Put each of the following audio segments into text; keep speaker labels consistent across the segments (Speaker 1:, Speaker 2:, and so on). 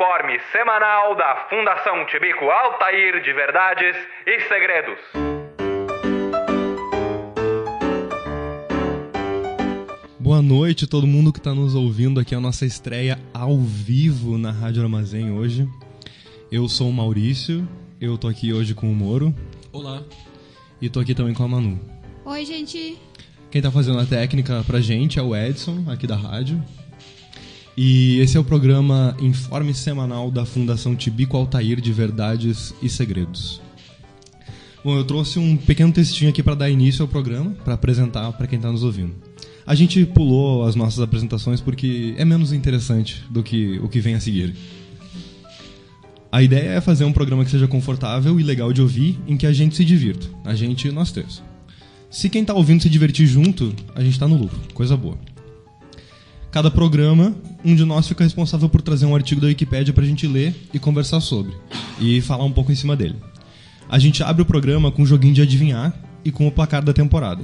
Speaker 1: informe semanal da Fundação Tibico Altair de Verdades e Segredos.
Speaker 2: Boa noite, todo mundo que está nos ouvindo aqui, a nossa estreia ao vivo na Rádio Armazém hoje. Eu sou o Maurício, eu tô aqui hoje com o Moro.
Speaker 3: Olá.
Speaker 2: E tô aqui também com a Manu.
Speaker 4: Oi, gente.
Speaker 2: Quem tá fazendo a técnica pra gente é o Edson, aqui da rádio. E esse é o programa Informe Semanal da Fundação Tibico Altair de Verdades e Segredos. Bom, eu trouxe um pequeno textinho aqui para dar início ao programa, para apresentar para quem tá nos ouvindo. A gente pulou as nossas apresentações porque é menos interessante do que o que vem a seguir. A ideia é fazer um programa que seja confortável e legal de ouvir, em que a gente se divirta. A gente, nós três. Se quem tá ouvindo se divertir junto, a gente tá no lucro. Coisa boa. Cada programa, um de nós fica responsável por trazer um artigo da Wikipédia pra gente ler e conversar sobre. E falar um pouco em cima dele. A gente abre o programa com um joguinho de adivinhar e com o placar da temporada.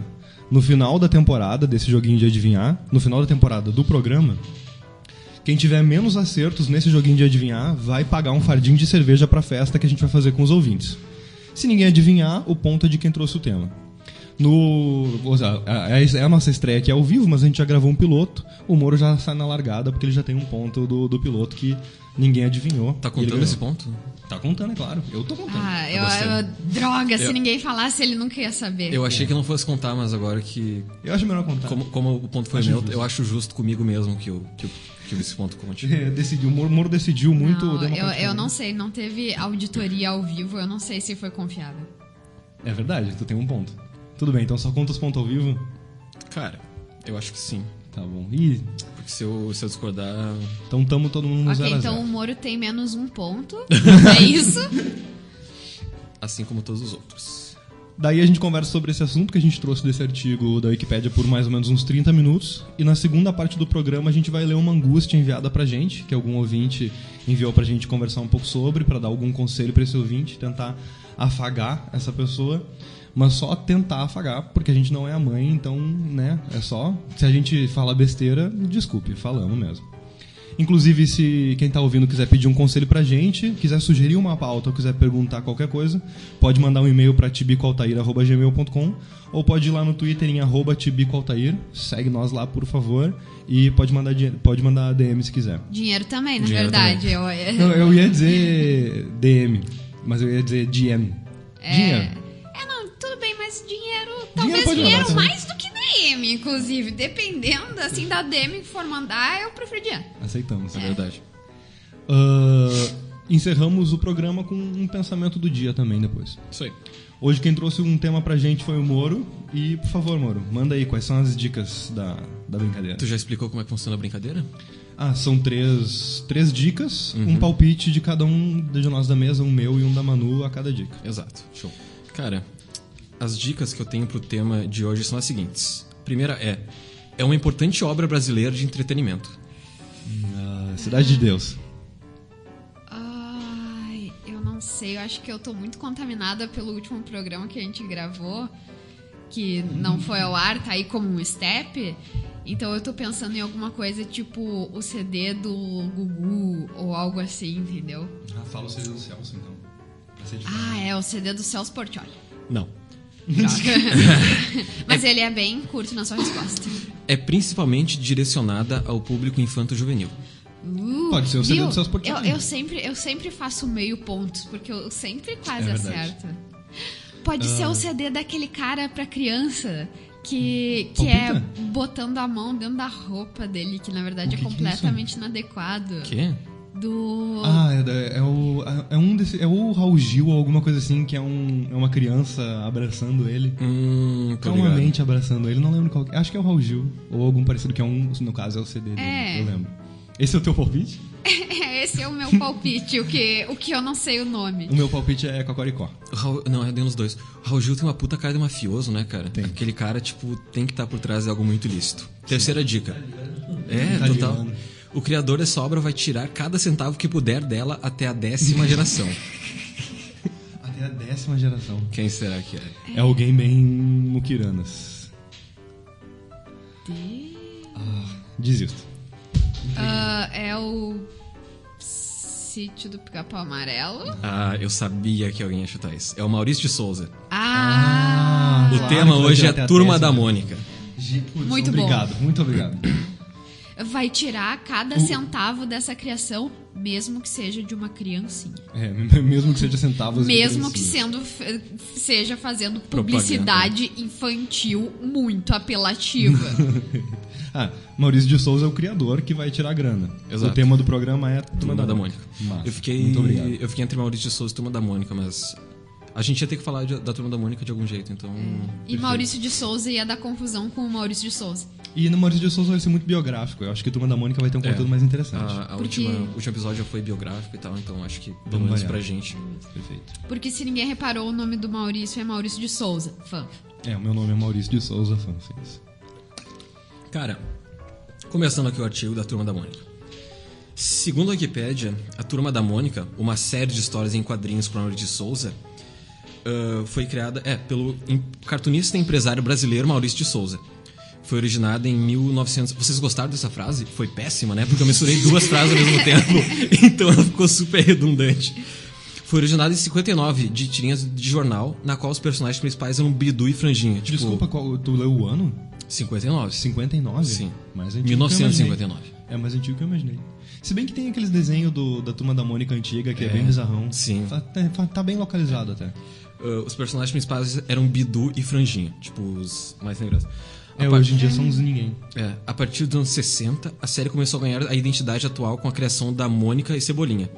Speaker 2: No final da temporada desse joguinho de adivinhar, no final da temporada do programa, quem tiver menos acertos nesse joguinho de adivinhar vai pagar um fardinho de cerveja pra festa que a gente vai fazer com os ouvintes. Se ninguém adivinhar, o ponto é de quem trouxe o tema. É a nossa estreia aqui ao vivo, mas a gente já gravou um piloto. O Moro já sai na largada porque ele já tem um ponto do piloto que ninguém adivinhou.
Speaker 3: Tá contando esse ponto?
Speaker 2: Tá contando, é claro. Eu tô contando.
Speaker 4: Droga, se ninguém falasse, ele nunca ia saber.
Speaker 3: Eu achei que não fosse contar, mas agora que...
Speaker 2: Eu acho melhor contar.
Speaker 3: Como o ponto foi meu, justo. Eu acho justo comigo mesmo que esse ponto conte.
Speaker 2: O Moro decidiu muito...
Speaker 4: Eu não sei, não teve auditoria ao vivo, eu não sei se foi confiável.
Speaker 2: É verdade, tu tem um ponto. Tudo bem, então só conta os pontos ao vivo?
Speaker 3: Cara, eu acho que sim.
Speaker 2: Tá bom.
Speaker 3: Porque se eu discordar...
Speaker 2: Então tamo todo mundo no 0 a 0.
Speaker 4: Então o Moro tem menos um ponto. É isso?
Speaker 3: Assim como todos os outros.
Speaker 2: Daí a gente conversa sobre esse assunto que a gente trouxe desse artigo da Wikipédia por mais ou menos uns 30 minutos. E na segunda parte do programa a gente vai ler uma angústia enviada pra gente, que algum ouvinte enviou pra gente conversar um pouco sobre, pra dar algum conselho pra esse ouvinte, tentar afagar essa pessoa. Mas só tentar afagar, porque a gente não é a mãe, então, né, é só... Se a gente fala besteira, desculpe, falamos mesmo. Inclusive, se quem tá ouvindo quiser pedir um conselho pra gente, quiser sugerir uma pauta ou quiser perguntar qualquer coisa, pode mandar um e-mail pra tibicoaltair@gmail.com ou pode ir lá no Twitter em @tibicoaltair, segue nós lá, por favor, e pode mandar DM se quiser.
Speaker 4: Dinheiro também, na verdade.
Speaker 2: Eu ia dizer DM, mas eu ia dizer DM. Dinheiro.
Speaker 4: Talvez dinheiro mais do que DM, inclusive. Dependendo, assim, da DM que for mandar, eu prefiro dinheiro.
Speaker 2: Aceitamos, é verdade. Encerramos o programa com um pensamento do dia também depois.
Speaker 3: Isso aí.
Speaker 2: Hoje quem trouxe um tema pra gente foi o Moro. E, por favor, Moro, manda aí quais são as dicas da brincadeira.
Speaker 3: Tu já explicou como é que funciona a brincadeira?
Speaker 2: São três dicas, um palpite de cada um de nós da mesa, um meu e um da Manu a cada dica.
Speaker 3: Exato, show. Cara... As dicas que eu tenho pro tema de hoje são as seguintes. A primeira é uma importante obra brasileira de entretenimento.
Speaker 2: Cidade de Deus.
Speaker 4: Ai, eu não sei. Eu acho que eu tô muito contaminada pelo último programa que a gente gravou, que não foi ao ar, tá aí como um step. Então eu tô pensando em alguma coisa tipo o CD do Gugu ou algo assim, entendeu?
Speaker 2: Fala o CD do Celso, então.
Speaker 4: O CD do Celso Portiolli.
Speaker 3: Não.
Speaker 4: Mas ele é bem curto na sua resposta.
Speaker 3: É principalmente direcionada ao público infanto-juvenil.
Speaker 2: Pode ser o CD do Celso Portiolli.
Speaker 4: Eu sempre faço meio pontos, porque eu sempre quase acerto. Pode ser o CD daquele cara pra criança que é botando a mão dentro da roupa dele, que na verdade é completamente inadequado.
Speaker 3: Quê?
Speaker 2: É o Raul Gil ou alguma coisa assim, que é uma criança abraçando ele. Calmamente abraçando ele, não lembro qual. Acho que é o Raul Gil, ou algum parecido, que no caso é o CD dele, eu lembro. Esse é o teu palpite?
Speaker 4: Esse é o meu palpite, o que eu não sei o nome.
Speaker 2: O meu palpite é Cocoricó.
Speaker 3: Não, é de uns dois. O Raul Gil tem uma puta cara de mafioso, né, cara?
Speaker 2: Tem.
Speaker 3: Aquele cara, tem que estar por trás de algo muito ilícito. Terceira dica. Total. O criador dessa obra vai tirar cada centavo que puder dela até a 10ª geração.
Speaker 2: Até a 10ª geração.
Speaker 3: Quem será que é?
Speaker 2: É alguém bem muquiranas. Desisto.
Speaker 4: É o Sítio do Pica-Pau Amarelo.
Speaker 3: Ah, eu sabia que alguém ia chutar isso. É o Maurício de Souza.
Speaker 4: Ah!
Speaker 3: O
Speaker 2: claro,
Speaker 3: tema
Speaker 2: que vai
Speaker 3: hoje
Speaker 2: ter
Speaker 3: é
Speaker 2: até a
Speaker 3: Turma
Speaker 2: décima.
Speaker 3: da Mônica.
Speaker 2: Putz,
Speaker 4: Muito bom.
Speaker 2: obrigado, muito obrigado.
Speaker 4: Vai tirar cada centavo dessa criação, mesmo que seja de uma criancinha.
Speaker 2: Mesmo que seja centavos. de
Speaker 4: Mesmo que
Speaker 2: criancinha.
Speaker 4: seja fazendo publicidade infantil muito apelativa.
Speaker 2: Maurício de Souza é o criador que vai tirar a grana.
Speaker 3: Exato.
Speaker 2: O tema do programa é
Speaker 3: Turma da Mônica.
Speaker 2: Massa.
Speaker 3: Muito obrigado.
Speaker 2: Muito
Speaker 3: Eu fiquei entre Maurício de Souza e Turma da Mônica, mas a gente ia ter que falar da Turma da Mônica de algum jeito, então...
Speaker 4: E Maurício de Souza ia dar confusão com o Maurício de Souza.
Speaker 2: E no Maurício de Souza vai ser muito biográfico. Eu acho que a Turma da Mônica vai ter um conteúdo mais interessante.
Speaker 3: O
Speaker 4: Porque-
Speaker 3: último episódio já foi biográfico e tal, então acho que pelo
Speaker 2: Vamos
Speaker 3: menos
Speaker 2: variar.
Speaker 3: pra gente.
Speaker 2: Perfeito.
Speaker 4: Porque se ninguém reparou, o nome do Maurício é Maurício de Souza. Fã.
Speaker 2: O meu nome é Maurício de Souza, fanfics.
Speaker 3: Cara, começando aqui o artigo da Turma da Mônica. Segundo a Wikipédia, a Turma da Mônica, uma série de histórias em quadrinhos por Maurício de Souza, foi criada pelo cartunista e empresário brasileiro Maurício de Souza. Foi originada em 1900... Vocês gostaram dessa frase? Foi péssima, né? Porque eu misturei duas frases ao mesmo tempo, então ela ficou super redundante. Foi originada em 59, de tirinhas de jornal, na qual os personagens principais eram Bidu e Franjinha. Tipo,
Speaker 2: Desculpa, tu leu o ano?
Speaker 3: 59.
Speaker 2: 59?
Speaker 3: Sim.
Speaker 2: Mais antigo que eu imaginei.
Speaker 3: 1959.
Speaker 2: É mais antigo que eu imaginei. Se bem que tem aqueles desenhos da Turma da Mônica antiga, que é bem bizarrão.
Speaker 3: Sim.
Speaker 2: Tá bem localizado até.
Speaker 3: Os personagens principais eram Bidu e Franjinha, tipo, os mais negrosos.
Speaker 2: Hoje em dia são uns ninguém.
Speaker 3: A partir dos anos 60, a série começou a ganhar a identidade atual com a criação da Mônica e Cebolinha,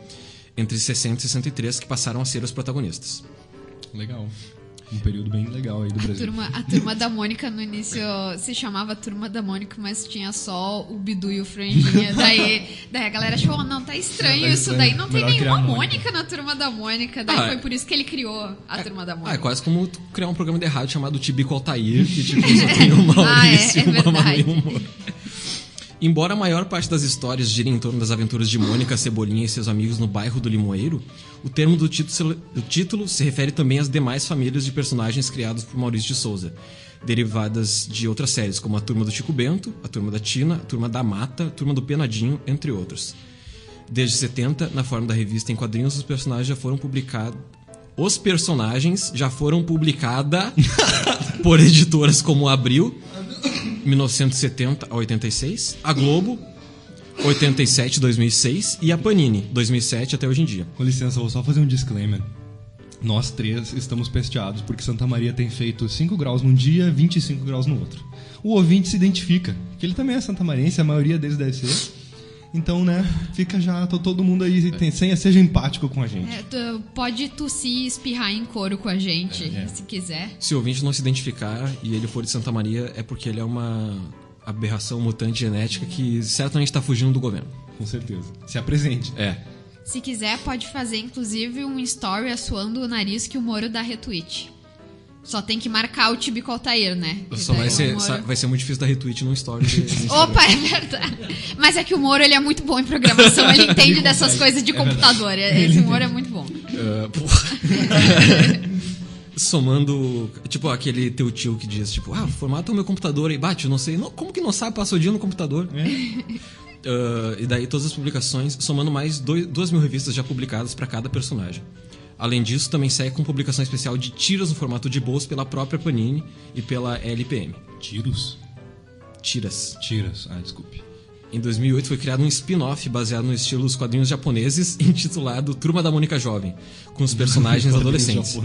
Speaker 3: entre 60 e 63, que passaram a ser os protagonistas.
Speaker 2: Legal. Um período bem legal aí do Brasil.
Speaker 4: A turma da Mônica no início se chamava Turma da Mônica, mas tinha só o Bidu e o Franjinha. Daí a galera achou, não, tá estranho
Speaker 2: Tá
Speaker 4: isso.
Speaker 2: estranho.
Speaker 4: Daí não tem
Speaker 2: Melhor criar
Speaker 4: nenhuma
Speaker 2: a Mônica.
Speaker 4: Mônica na Turma da Mônica. Daí foi por isso que ele criou a Turma da Mônica.
Speaker 3: É quase como tu criar um programa de rádio chamado Tibico Altair, que tipo, só tem o Maurício
Speaker 4: é
Speaker 3: e uma
Speaker 4: verdade.
Speaker 3: Manu Humor. Embora a maior parte das histórias gire em torno das aventuras de Mônica, Cebolinha e seus amigos no bairro do Limoeiro, o termo do título se refere também às demais famílias de personagens criados por Maurício de Souza, derivadas de outras séries, como a Turma do Chico Bento, a Turma da Tina, a Turma da Mata, a Turma do Penadinho, entre outros. Desde 70, na forma da revista em quadrinhos, os personagens já foram publicados por editoras como Abril, 1970 a 86, a Globo, 87 2006 e a Panini, 2007 até hoje em dia.
Speaker 2: Com licença, vou só fazer um disclaimer. Nós três estamos pesteados porque Santa Maria tem feito 5 graus num dia, 25 graus no outro. O ouvinte se identifica, que ele também é santamariense, a maioria deles deve ser. Então, né, fica já todo mundo aí, seja empático com a gente.
Speaker 4: Tu pode tossir e espirrar em coro com a gente, se quiser.
Speaker 3: Se o ouvinte não se identificar e ele for de Santa Maria, é porque ele é uma aberração mutante genética que certamente está fugindo do governo.
Speaker 2: Com certeza. Se apresente.
Speaker 4: Se quiser, pode fazer, inclusive, um story assoando o nariz que o Moro dá retweet. Só tem que marcar o Tibico Altair, né?
Speaker 3: Só vai ser muito difícil dar retweet num story.
Speaker 4: Opa, é verdade. Mas é que o Moro, ele é muito bom em programação, ele entende dessas coisas de computador. Esse Moro é muito bom.
Speaker 3: Somando, tipo, aquele teu tio que diz, tipo, formata o meu computador aí, bate, eu não sei. Não, como que não sabe, passou o dia no computador? E daí todas as publicações, somando mais 2.000 revistas já publicadas para cada personagem. Além disso, também segue com publicação especial de tiras no formato de bolso pela própria Panini e pela LPM.
Speaker 2: Tiras. Desculpe.
Speaker 3: Em 2008 foi criado um spin-off baseado no estilo dos quadrinhos japoneses, intitulado Turma da Mônica Jovem, com os personagens adolescentes.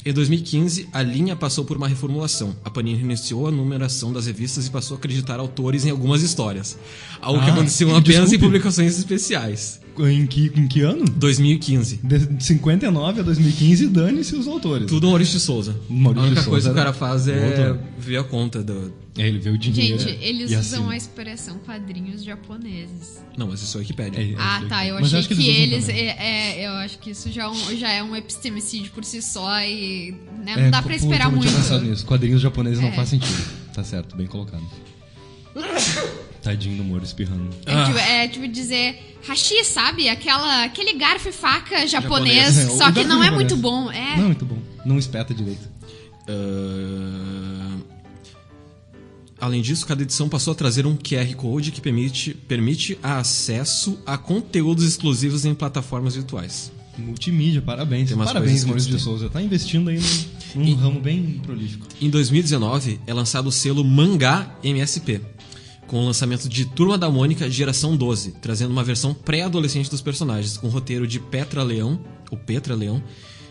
Speaker 3: Em 2015, a linha passou por uma reformulação. A Panini iniciou a numeração das revistas e passou a acreditar autores em algumas histórias. Algo que aconteceu apenas em publicações especiais.
Speaker 2: Em que ano?
Speaker 3: 2015.
Speaker 2: De 59 a 2015, dane-se os autores.
Speaker 3: Tudo Maurício de Souza.
Speaker 2: Maurício
Speaker 3: a única
Speaker 2: de
Speaker 3: coisa
Speaker 2: Souza
Speaker 3: que o cara faz é
Speaker 2: autor.
Speaker 3: ver a conta do...
Speaker 2: Ele vê o dinheiro.
Speaker 4: Gente, eles
Speaker 2: e
Speaker 4: usam
Speaker 2: assina.
Speaker 4: a expressão quadrinhos japoneses.
Speaker 3: Não, mas isso é Wikipédia.
Speaker 4: Tá, eu
Speaker 2: Mas
Speaker 4: achei
Speaker 2: acho que
Speaker 4: que
Speaker 2: eles usam
Speaker 4: eles... eu acho que isso já é um epistemicídio por si só e né, não dá pra esperar
Speaker 2: eu não tinha
Speaker 4: muito.
Speaker 2: pensado nisso. Quadrinhos japoneses não faz sentido. Tá certo, bem colocado. Tadinho do Moro espirrando.
Speaker 4: É tipo dizer hashi, sabe? Aquele garfo e faca japonês,
Speaker 2: Japonês.
Speaker 4: só
Speaker 2: O
Speaker 4: que
Speaker 2: garfo
Speaker 4: não é
Speaker 2: japonês.
Speaker 4: muito bom.
Speaker 2: Não é muito bom. Não espeta direito.
Speaker 3: Além disso, cada edição passou a trazer um QR Code que permite acesso a conteúdos exclusivos em plataformas virtuais.
Speaker 2: Multimídia, parabéns.
Speaker 3: Tem umas
Speaker 2: Parabéns,
Speaker 3: coisas que
Speaker 2: Maurício de
Speaker 3: tem.
Speaker 2: Souza. Tá investindo aí num ramo bem prolífico.
Speaker 3: Em 2019, é lançado o selo Mangá MSP, com o lançamento de Turma da Mônica Geração 12, trazendo uma versão pré-adolescente dos personagens, com roteiro de Petra Leão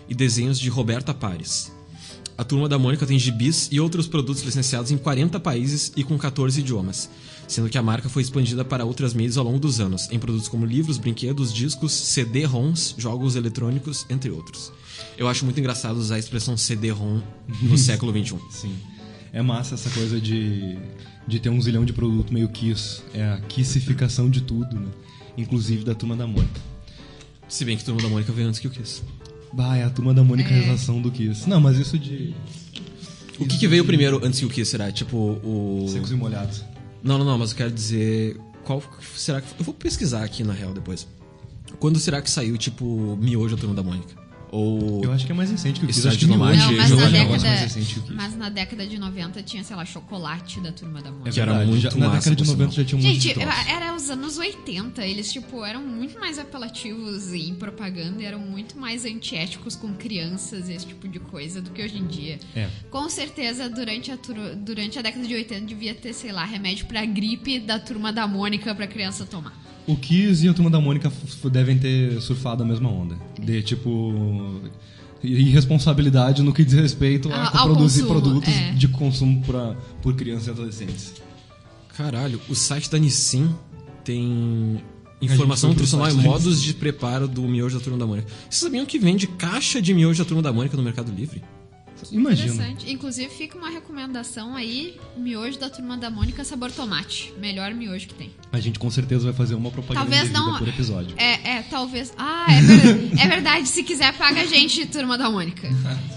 Speaker 3: e desenhos de Roberta Pares. A Turma da Mônica tem gibis e outros produtos licenciados em 40 países e com 14 idiomas, sendo que a marca foi expandida para outras mídias ao longo dos anos, em produtos como livros, brinquedos, discos, CD-ROMs, jogos eletrônicos, entre outros. Eu acho muito engraçado usar a expressão CD-ROM no século XXI.
Speaker 2: Sim. É massa essa coisa de ter um zilhão de produto meio Kiss. É a kissificação de tudo, né? Inclusive da Turma da Mônica.
Speaker 3: Se bem que a Turma da Mônica veio antes que o Kiss.
Speaker 2: Bah, é a Turma da Mônica realização do Kiss. Não, mas isso de...
Speaker 3: O que veio primeiro antes que o Kiss será? Tipo, o...
Speaker 2: Secos e molhados.
Speaker 3: Não, mas eu quero dizer... Qual será que... Eu vou pesquisar aqui, na real, depois. Quando será que saiu, tipo, Miojo da Turma da Mônica? Ou...
Speaker 2: Eu acho que é mais recente que o Kiss.
Speaker 3: Estádio
Speaker 2: Acho que
Speaker 3: Nomade,
Speaker 4: Não, mas
Speaker 3: Jogo
Speaker 4: na,
Speaker 3: de
Speaker 2: negócio mais
Speaker 4: década,
Speaker 2: recente que o Kiss.
Speaker 4: mas na década de 90 tinha, sei lá, chocolate da Turma da Mônica.
Speaker 3: Que era
Speaker 2: verdade,
Speaker 3: muito
Speaker 2: na
Speaker 3: massa,
Speaker 2: década de
Speaker 3: por
Speaker 2: 90
Speaker 3: sinal.
Speaker 2: já tinha um monte de
Speaker 4: Gente,
Speaker 2: troço.
Speaker 4: era os anos 80. Eles, tipo, eram muito mais apelativos em propaganda, eram muito mais antiéticos com crianças e esse tipo de coisa do que hoje em dia.
Speaker 2: É.
Speaker 4: Com certeza, durante a década de 80 devia ter, sei lá, remédio pra gripe da Turma da Mônica pra criança tomar.
Speaker 2: O Kiss e a Turma da Mônica devem ter surfado a mesma onda. De, tipo... irresponsabilidade no que diz respeito a
Speaker 4: Ao
Speaker 2: produzir
Speaker 4: consumo,
Speaker 2: produtos
Speaker 4: é.
Speaker 2: de consumo por crianças e adolescentes.
Speaker 3: Caralho, o site da Nissin tem informação
Speaker 2: foi pro
Speaker 3: nutricional e
Speaker 2: site da
Speaker 3: modos de preparo do miojo da Turma da Mônica. Vocês sabiam que vende caixa de miojo da Turma da Mônica no Mercado Livre?
Speaker 2: Imagina.
Speaker 4: Interessante. Inclusive, fica uma recomendação aí: miojo da Turma da Mônica sabor tomate. Melhor miojo que tem.
Speaker 2: A gente com certeza vai fazer uma propaganda
Speaker 4: Talvez
Speaker 2: indevida
Speaker 4: não.
Speaker 2: por episódio.
Speaker 4: Talvez. É verdade. Se quiser, paga a gente, Turma da Mônica.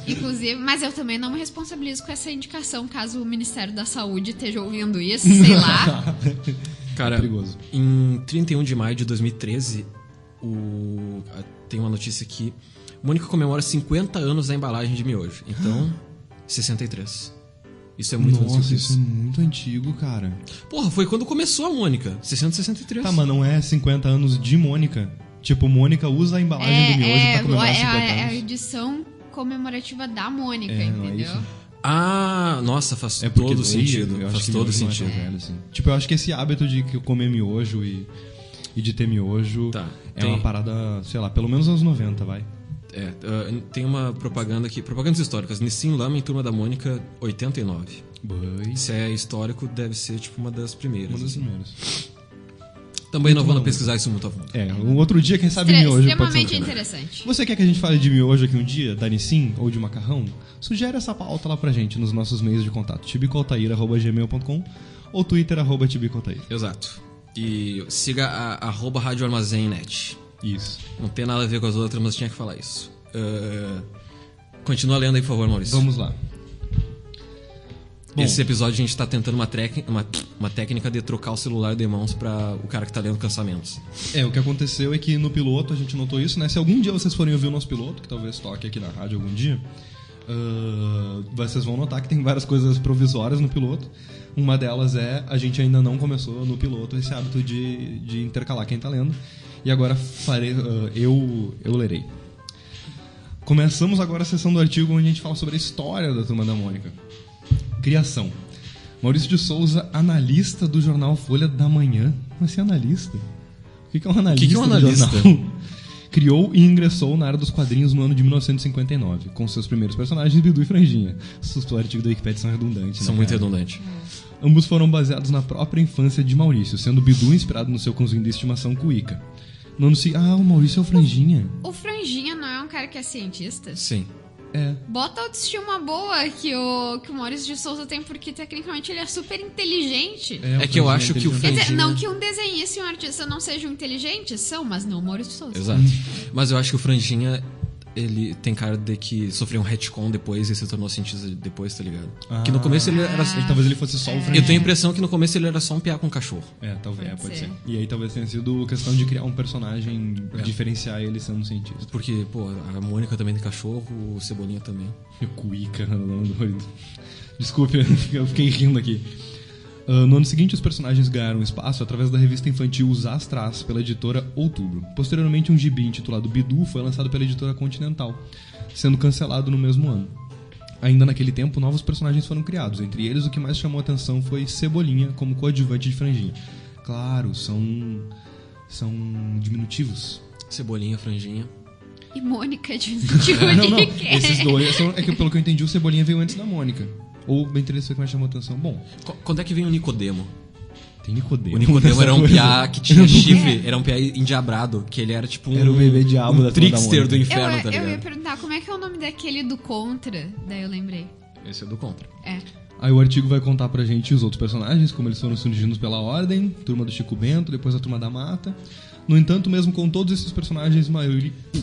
Speaker 4: Inclusive, mas eu também não me responsabilizo com essa indicação, caso o Ministério da Saúde esteja ouvindo isso, sei lá.
Speaker 3: Cara,
Speaker 2: perigoso.
Speaker 3: em 31 de maio de 2013, tem uma notícia aqui. Mônica comemora 50 anos da embalagem de miojo. Então, 63. Isso é muito antes
Speaker 2: Nossa,
Speaker 3: que
Speaker 2: isso é muito antigo, cara.
Speaker 3: Porra, foi quando começou a Mônica. 663.
Speaker 2: Tá, mas não é 50 anos de Mônica? Tipo, Mônica usa a embalagem do miojo pra comemorar 50 anos.
Speaker 4: É a edição comemorativa da Mônica,
Speaker 2: Não é
Speaker 4: entendeu?
Speaker 2: isso?
Speaker 3: Ah, nossa, faz
Speaker 2: É porque
Speaker 3: todo
Speaker 2: daí,
Speaker 3: sentido.
Speaker 2: eu acho
Speaker 3: Faz
Speaker 2: que
Speaker 3: todo
Speaker 2: miojo não é
Speaker 3: sentido.
Speaker 2: tão velho, assim. Tipo, eu acho que esse hábito de comer miojo e de ter miojo
Speaker 3: Tá,
Speaker 2: é
Speaker 3: tem-
Speaker 2: uma parada, sei lá, pelo menos anos 90, vai.
Speaker 3: Tem uma propaganda aqui, propagandas históricas. Nissin Lamen, Turma da Mônica, 89.
Speaker 2: Boy.
Speaker 3: Se é histórico, deve ser tipo uma das primeiras.
Speaker 2: Uma das
Speaker 3: assim.
Speaker 2: primeiras.
Speaker 3: Também não vou pesquisar isso muito a fundo.
Speaker 2: Um outro dia, quem sabe miojo pode ser
Speaker 4: Extremamente
Speaker 2: legal.
Speaker 4: interessante.
Speaker 2: Você quer que a gente fale de miojo aqui um dia, da Nissin ou de macarrão? Sugere essa pauta lá pra gente nos nossos meios de contato, tibicoaltair@gmail.com ou twitter @tibicoaltair.
Speaker 3: Exato. E siga a @Rádio Armazém Net.
Speaker 2: Isso.
Speaker 3: Não tem nada a ver com as outras, mas tinha que falar isso. Continua lendo aí, por favor, Maurício.
Speaker 2: Vamos lá. Bom,
Speaker 3: Esse episódio a gente tá tentando uma técnica de trocar o celular de mãos pra o cara que tá lendo cansamentos.
Speaker 2: o que aconteceu é que no piloto a gente notou isso, né? Se algum dia vocês forem ouvir o nosso piloto, que talvez toque aqui na rádio algum dia, vocês vão notar que tem várias coisas provisórias no piloto. Uma delas é, a gente ainda não começou no piloto esse hábito de intercalar quem tá lendo. E agora eu lerei. Começamos agora a sessão do artigo onde a gente fala sobre a história da Turma da Mônica. Criação. Maurício de Souza, analista do jornal Folha da Manhã. Mas você é analista? O que é um analista?
Speaker 3: que é um
Speaker 2: do
Speaker 3: analista?
Speaker 2: jornal? Criou e ingressou na área dos quadrinhos no ano de 1959, com seus primeiros personagens Bidu e Franjinha. O artigo da Wikipedia são redundantes, né,
Speaker 3: São muito
Speaker 2: cara?
Speaker 3: redundantes.
Speaker 2: Ambos foram baseados na própria infância de Maurício, sendo Bidu inspirado no seu cãozinho de estimação Cuíca. No ano o Maurício é o Franjinha.
Speaker 4: O Franjinha não é um cara que é cientista?
Speaker 3: Sim.
Speaker 2: É.
Speaker 4: Bota a autoestima boa que o Maurício de Souza tem, porque tecnicamente ele é super inteligente.
Speaker 3: É que eu acho que o
Speaker 4: Quer dizer,
Speaker 3: Franjinha-
Speaker 4: não que um desenhista e um artista não sejam inteligentes, são, mas não o Maurício de Souza.
Speaker 3: Exato. Mas eu acho que o Franjinha, ele tem cara de que sofreu um retcon depois e se tornou cientista depois, tá ligado? Que no começo ele era...
Speaker 2: Talvez ele fosse só o Franjinha.
Speaker 3: Eu tenho a impressão que no começo ele era só um piá com cachorro.
Speaker 2: Talvez,
Speaker 4: Pode
Speaker 2: pode
Speaker 4: ser.
Speaker 2: ser. E aí talvez tenha sido questão de criar um personagem, diferenciar ele sendo um cientista.
Speaker 3: Porque, pô, a Mônica também tem cachorro, o Cebolinha também.
Speaker 2: Cuíca, o nome do marido. Desculpe, eu fiquei rindo aqui. No ano seguinte, os personagens ganharam espaço através da revista infantil Os Astras, pela editora Outubro. Posteriormente, um gibi intitulado Bidu foi lançado pela editora Continental, sendo cancelado no mesmo ano. Ainda naquele tempo, novos personagens foram criados. Entre eles, o que mais chamou a atenção foi Cebolinha como coadjuvante de Franjinha. Claro, são diminutivos.
Speaker 3: Cebolinha, Franjinha.
Speaker 4: E Mônica de
Speaker 2: Não. Esses dois é que, pelo que eu entendi, o Cebolinha veio antes da Mônica. Ou bem isso foi que mais chamou a atenção. Bom,
Speaker 3: Quando é que vem o Nicodemo?
Speaker 2: tem Nicodemo.
Speaker 3: O Nicodemo era um
Speaker 2: Essa
Speaker 3: piá
Speaker 2: coisa.
Speaker 3: que tinha chifre, era um piá endiabrado, que ele era tipo
Speaker 2: Era o bebê diabo da Turma da
Speaker 3: trickster
Speaker 2: Mônica.
Speaker 3: do inferno, tá
Speaker 4: eu ia
Speaker 3: ligado?
Speaker 4: perguntar como é que é o nome daquele do Contra. Daí eu lembrei.
Speaker 3: Esse é do Contra.
Speaker 4: É.
Speaker 2: Aí o artigo vai contar pra gente os outros personagens, como eles foram surgindo pela ordem, turma do Chico Bento, depois a turma da Mata. No entanto, mesmo com todos esses personagens,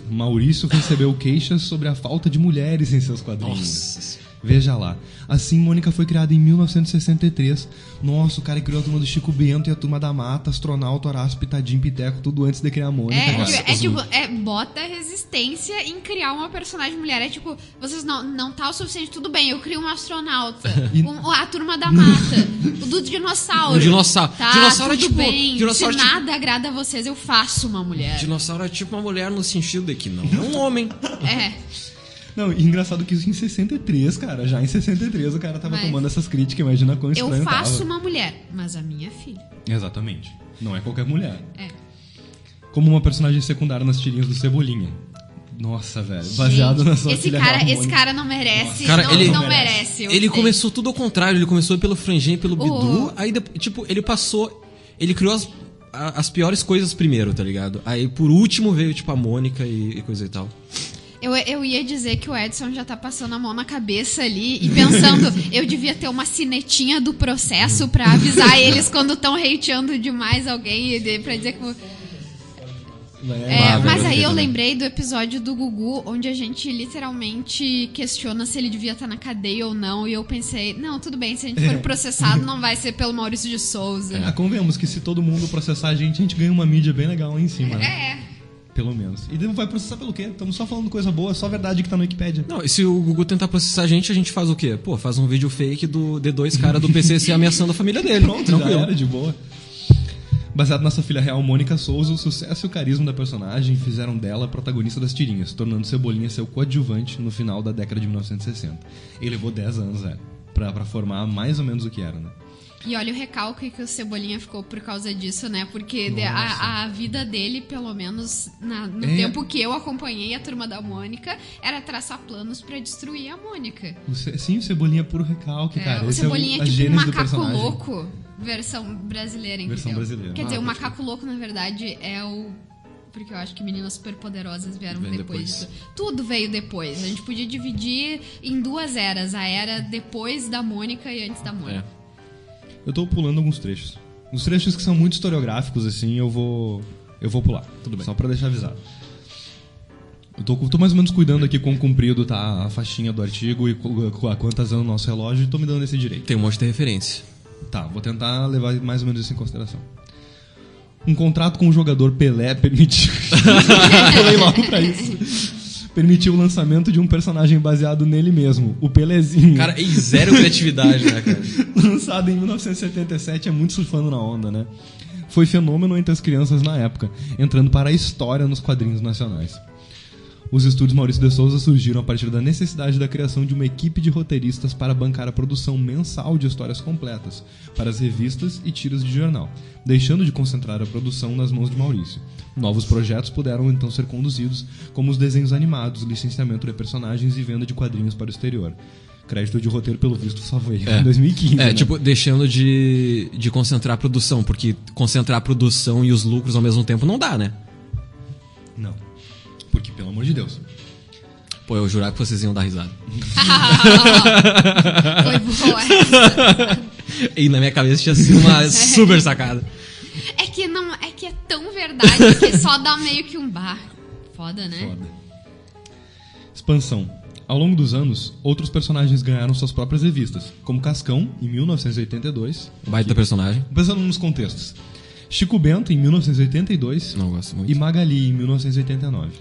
Speaker 2: Maurício recebeu queixas sobre a falta de mulheres em seus quadrinhos.
Speaker 3: Nossa.
Speaker 2: Veja lá. Assim, Mônica foi criada em 1963. Nossa, o cara criou a turma do Chico Bento e a turma da Mata, Astronauta, Horácio, Pitadinho, Piteco, tudo antes de criar a Mônica. cara.
Speaker 4: Bota resistência em criar uma personagem mulher. É tipo, vocês não tá o suficiente, tudo bem, eu crio um astronauta, a turma da mata, o do dinossauro.
Speaker 3: O dinossauro.
Speaker 4: Tá,
Speaker 3: Dinossauro é
Speaker 4: tudo
Speaker 3: tipo-
Speaker 4: bem.
Speaker 3: dinossauro
Speaker 4: Se
Speaker 3: é tipo-
Speaker 4: nada agrada a vocês, eu faço uma mulher.
Speaker 3: Dinossauro é tipo uma mulher no sentido de que não é um homem.
Speaker 4: É.
Speaker 2: Não, e engraçado que isso em 63, cara. Já em 63 o cara tava
Speaker 4: Mas
Speaker 2: tomando essas críticas, imagina quão estranho
Speaker 4: Eu faço
Speaker 2: tava.
Speaker 4: uma mulher, mas a minha filha.
Speaker 2: Exatamente. Não é qualquer mulher.
Speaker 4: É.
Speaker 2: Como uma personagem secundária nas tirinhas do Cebolinha. Nossa, velho. Baseado
Speaker 4: Gente,
Speaker 2: na sua
Speaker 4: esse
Speaker 2: filha
Speaker 4: cara,
Speaker 2: real,
Speaker 4: esse
Speaker 2: Mônica.
Speaker 4: cara não merece.
Speaker 3: Cara,
Speaker 4: não,
Speaker 3: ele-
Speaker 4: não merece. eu
Speaker 3: Ele
Speaker 4: sei.
Speaker 3: começou tudo ao contrário, ele começou pelo Franjinha e pelo Bidu, aí tipo, ele criou as piores coisas primeiro, tá ligado? Aí por último veio tipo a Mônica e coisa e tal.
Speaker 4: Eu ia dizer que o Edson já tá passando a mão na cabeça ali e pensando, eu devia ter uma cinetinha do processo pra avisar eles quando estão hateando demais alguém e pra dizer que... mas aí eu lembrei do episódio do Gugu, onde a gente literalmente questiona se ele devia estar na cadeia ou não, e eu pensei, não, tudo bem, se a gente for processado, não vai ser pelo Maurício de Souza.
Speaker 2: Ah, convenhamos que se todo mundo processar a gente ganha uma mídia bem legal aí em cima, né? Pelo menos. E não vai processar pelo quê? Estamos só falando coisa boa, só verdade que tá no Wikipedia.
Speaker 3: Não, e se o Gugu tentar processar a gente faz o quê? Pô, faz um vídeo fake de dois caras do PCC ameaçando a família dele.
Speaker 2: Pronto,
Speaker 3: tranquilo.
Speaker 2: já era, de boa. Baseado na sua filha real, Mônica Souza, o sucesso e o carisma da personagem fizeram dela a protagonista das tirinhas, tornando Cebolinha seu coadjuvante no final da década de 1960. Ele levou 10 anos, velho, pra formar mais ou menos o que era, né?
Speaker 4: E olha o recalque que o Cebolinha ficou por causa disso, né? Porque a vida dele, pelo menos no tempo que eu acompanhei a Turma da Mônica, era traçar planos pra destruir a Mônica.
Speaker 2: Sim, o Cebolinha é puro recalque, cara.
Speaker 4: O
Speaker 2: Esse
Speaker 4: Cebolinha
Speaker 2: a
Speaker 4: é tipo um
Speaker 2: gênese do
Speaker 4: macaco
Speaker 2: personagem.
Speaker 4: louco, versão brasileira, entendeu?
Speaker 2: Versão brasileira.
Speaker 4: Quer dizer, o
Speaker 2: pode
Speaker 4: macaco louco, na verdade, é o... Porque eu acho que Meninas Superpoderosas vieram
Speaker 3: Vem
Speaker 4: depois
Speaker 3: depois.
Speaker 4: disso. Tudo veio depois. A gente podia dividir em duas eras. A era depois da Mônica e antes da Mônica.
Speaker 2: Eu tô pulando alguns trechos. Os trechos que são muito historiográficos, assim, eu vou pular.
Speaker 3: Tudo bem.
Speaker 2: Só pra deixar avisado. Eu tô mais ou menos cuidando aqui com comprido tá a faixinha do artigo e a quantas anos no nosso relógio e tô me dando esse direito.
Speaker 3: Tem um monte de referência.
Speaker 2: Tá, vou tentar levar mais ou menos isso em consideração. Um contrato com o jogador Pelé permitiu... Pulei logo pra isso. Permitiu o lançamento de um personagem baseado nele mesmo, o Pelezinho.
Speaker 3: Cara, e zero criatividade, né, cara?
Speaker 2: Lançado em 1977, é muito surfando na onda, né? Foi fenômeno entre as crianças na época, entrando para a história nos quadrinhos nacionais. Os estúdios Maurício de Souza surgiram a partir da necessidade da criação de uma equipe de roteiristas para bancar a produção mensal de histórias completas para as revistas e tiras de jornal, deixando de concentrar a produção nas mãos de Maurício. Novos projetos puderam então ser conduzidos, como os desenhos animados, licenciamento de personagens e venda de quadrinhos para o exterior. Crédito de roteiro, pelo visto, só foi em 2015. né?
Speaker 3: Tipo, deixando de concentrar a produção, porque concentrar a produção e os lucros ao mesmo tempo não dá, né?
Speaker 2: Não. Porque, pelo amor de Deus.
Speaker 3: Pô, eu jurava que vocês iam dar risada.
Speaker 4: Foi boa essa.
Speaker 3: E na minha cabeça tinha sido uma super sacada.
Speaker 4: É que é tão verdade que só dá meio que um bar. Foda, né?
Speaker 2: Foda. Expansão. Ao longo dos anos, outros personagens ganharam suas próprias revistas, como Cascão, em 1982.
Speaker 3: Baita personagem.
Speaker 2: Pensando nos contextos. Chico Bento, em 1982.
Speaker 3: Não gosto muito.
Speaker 2: E Magali, em 1989.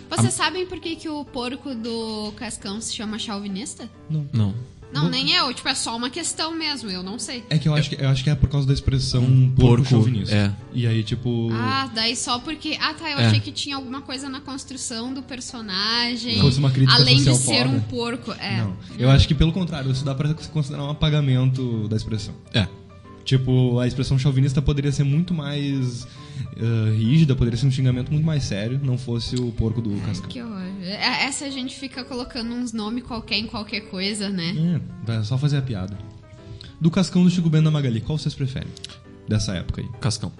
Speaker 4: Vocês sabem por que o porco do Cascão se chama chauvinista?
Speaker 3: Não.
Speaker 4: Não, nem eu. Tipo, é só uma questão mesmo. Eu não sei.
Speaker 2: É que eu acho que é por causa da expressão porco chauvinista.
Speaker 3: É.
Speaker 2: E aí, tipo...
Speaker 4: Ah, daí só porque... Ah, tá. Eu achei que tinha alguma coisa na construção do personagem.
Speaker 2: Fosse uma crítica
Speaker 4: além de
Speaker 2: social
Speaker 4: ser
Speaker 2: foda.
Speaker 4: um porco. É.
Speaker 2: Não. Eu acho que, pelo contrário, isso dá pra se considerar um apagamento da expressão.
Speaker 3: É.
Speaker 2: Tipo, a expressão chauvinista poderia ser muito mais rígida, poderia ser um xingamento muito mais sério, não fosse o porco do Cascão.
Speaker 4: Que horror. Essa gente fica colocando uns nomes qualquer em qualquer coisa, né?
Speaker 2: Vai só fazer a piada. Do Cascão, do Chico Bento, da Magali, qual vocês preferem? Dessa época aí.
Speaker 3: Cascão.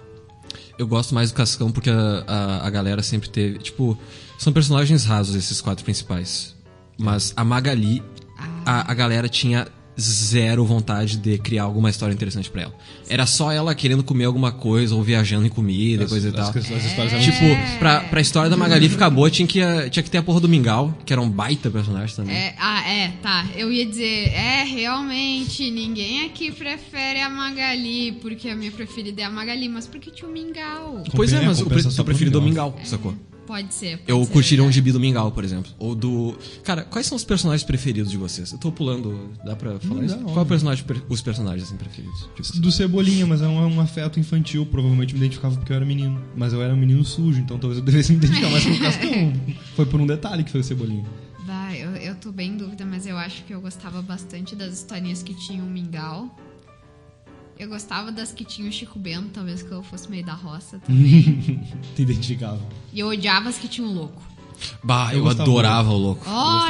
Speaker 3: Eu gosto mais do Cascão porque a galera sempre teve... Tipo, são personagens rasos esses 4 principais. Mas a Magali, a galera tinha zero vontade de criar alguma história interessante pra ela. Era só ela querendo comer alguma coisa, ou viajando em comida e coisa e tal.
Speaker 2: As histórias eram
Speaker 3: Tipo, pra história da Magali ficar boa, tinha que ter a porra do Mingau, que era um baita personagem também.
Speaker 4: Tá. Eu ia dizer, realmente, ninguém aqui prefere a Magali, porque a minha preferida é a Magali, mas por que tinha o Mingau?
Speaker 3: Pois é, mas o
Speaker 2: compensa só
Speaker 3: teu preferido é o
Speaker 2: pro
Speaker 3: Mingau, sacou?
Speaker 4: Pode ser.
Speaker 3: Eu curtiria um gibi do Mingau, por exemplo. Ou do... Cara, quais são os personagens preferidos de vocês? Eu tô pulando... Dá pra falar isso? Qual é o personagem, os personagens assim, preferidos? Tipo,
Speaker 2: do Cebolinha, mas é um afeto infantil. Provavelmente me identificava porque eu era menino. Mas eu era um menino sujo, então talvez eu devesse me identificar mais com o Cascão. Foi por um detalhe que foi o Cebolinha.
Speaker 4: Eu tô bem em dúvida, mas eu acho que eu gostava bastante das historinhas que tinham o Mingau. Eu gostava das que tinham o Chico Bento, talvez que eu fosse meio da roça também.
Speaker 2: Te identificava.
Speaker 4: E eu odiava as que tinham o louco.
Speaker 3: Bah, eu adorava o louco.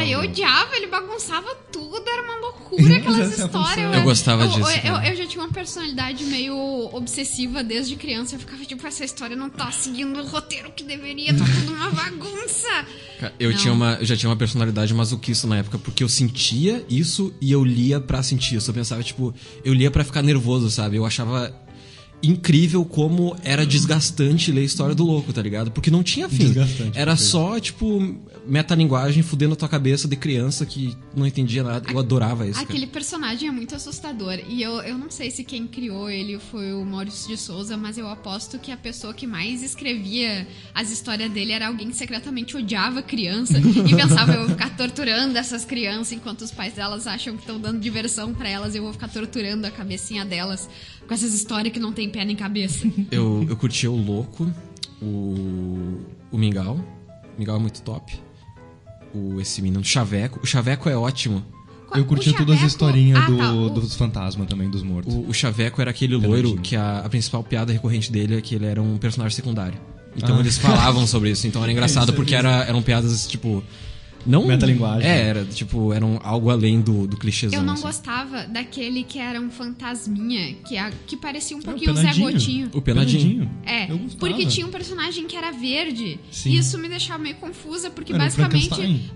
Speaker 4: Eu odiava, ele bagunçava tudo, era uma loucura aquelas histórias.
Speaker 3: Eu gostava disso.
Speaker 4: Eu já tinha uma personalidade meio obsessiva desde criança. Eu ficava tipo, essa história não tá seguindo o roteiro que deveria, tá tudo uma bagunça.
Speaker 3: Cara, eu já tinha uma personalidade masoquista na época, porque eu sentia isso e eu lia pra sentir isso. Eu pensava, tipo, eu lia pra ficar nervoso, sabe? Eu achava incrível como era desgastante ler a história do louco, tá ligado? Porque não tinha fim. Era só, tipo, metalinguagem fudendo a tua cabeça de criança que não entendia nada. Eu adorava isso.
Speaker 4: Aquele personagem é muito assustador. E eu não sei se quem criou ele foi o Maurício de Souza, mas eu aposto que a pessoa que mais escrevia as histórias dele era alguém que secretamente odiava criança e pensava, eu vou ficar torturando essas crianças enquanto os pais delas acham que estão dando diversão pra elas, eu vou ficar torturando a cabecinha delas com essas histórias que não tem pé nem cabeça.
Speaker 3: Eu curtia o Louco, o Mingau. O Mingau é muito top. Esse menino, o Chaveco. O Chaveco é ótimo.
Speaker 2: Eu curtia todas as historinhas dos fantasmas também, dos mortos.
Speaker 3: O Chaveco era aquele loiro que a principal piada recorrente dele é que ele era um personagem secundário. Então eles falavam sobre isso. Então era engraçado porque eram piadas, tipo... Não,
Speaker 2: metalinguagem.
Speaker 3: Eram algo além do clichêzão.
Speaker 4: Eu não
Speaker 3: assim.
Speaker 4: gostava daquele que era um fantasminha, que parecia um pouquinho o
Speaker 2: Penadinho.
Speaker 4: Zé Gotinho.
Speaker 3: O Penadinho.
Speaker 2: Eu gostava.
Speaker 4: Porque tinha um personagem que era verde.
Speaker 2: Sim.
Speaker 4: E isso me deixava meio confusa, porque
Speaker 2: Era o
Speaker 4: basicamente...
Speaker 2: Frankenstein?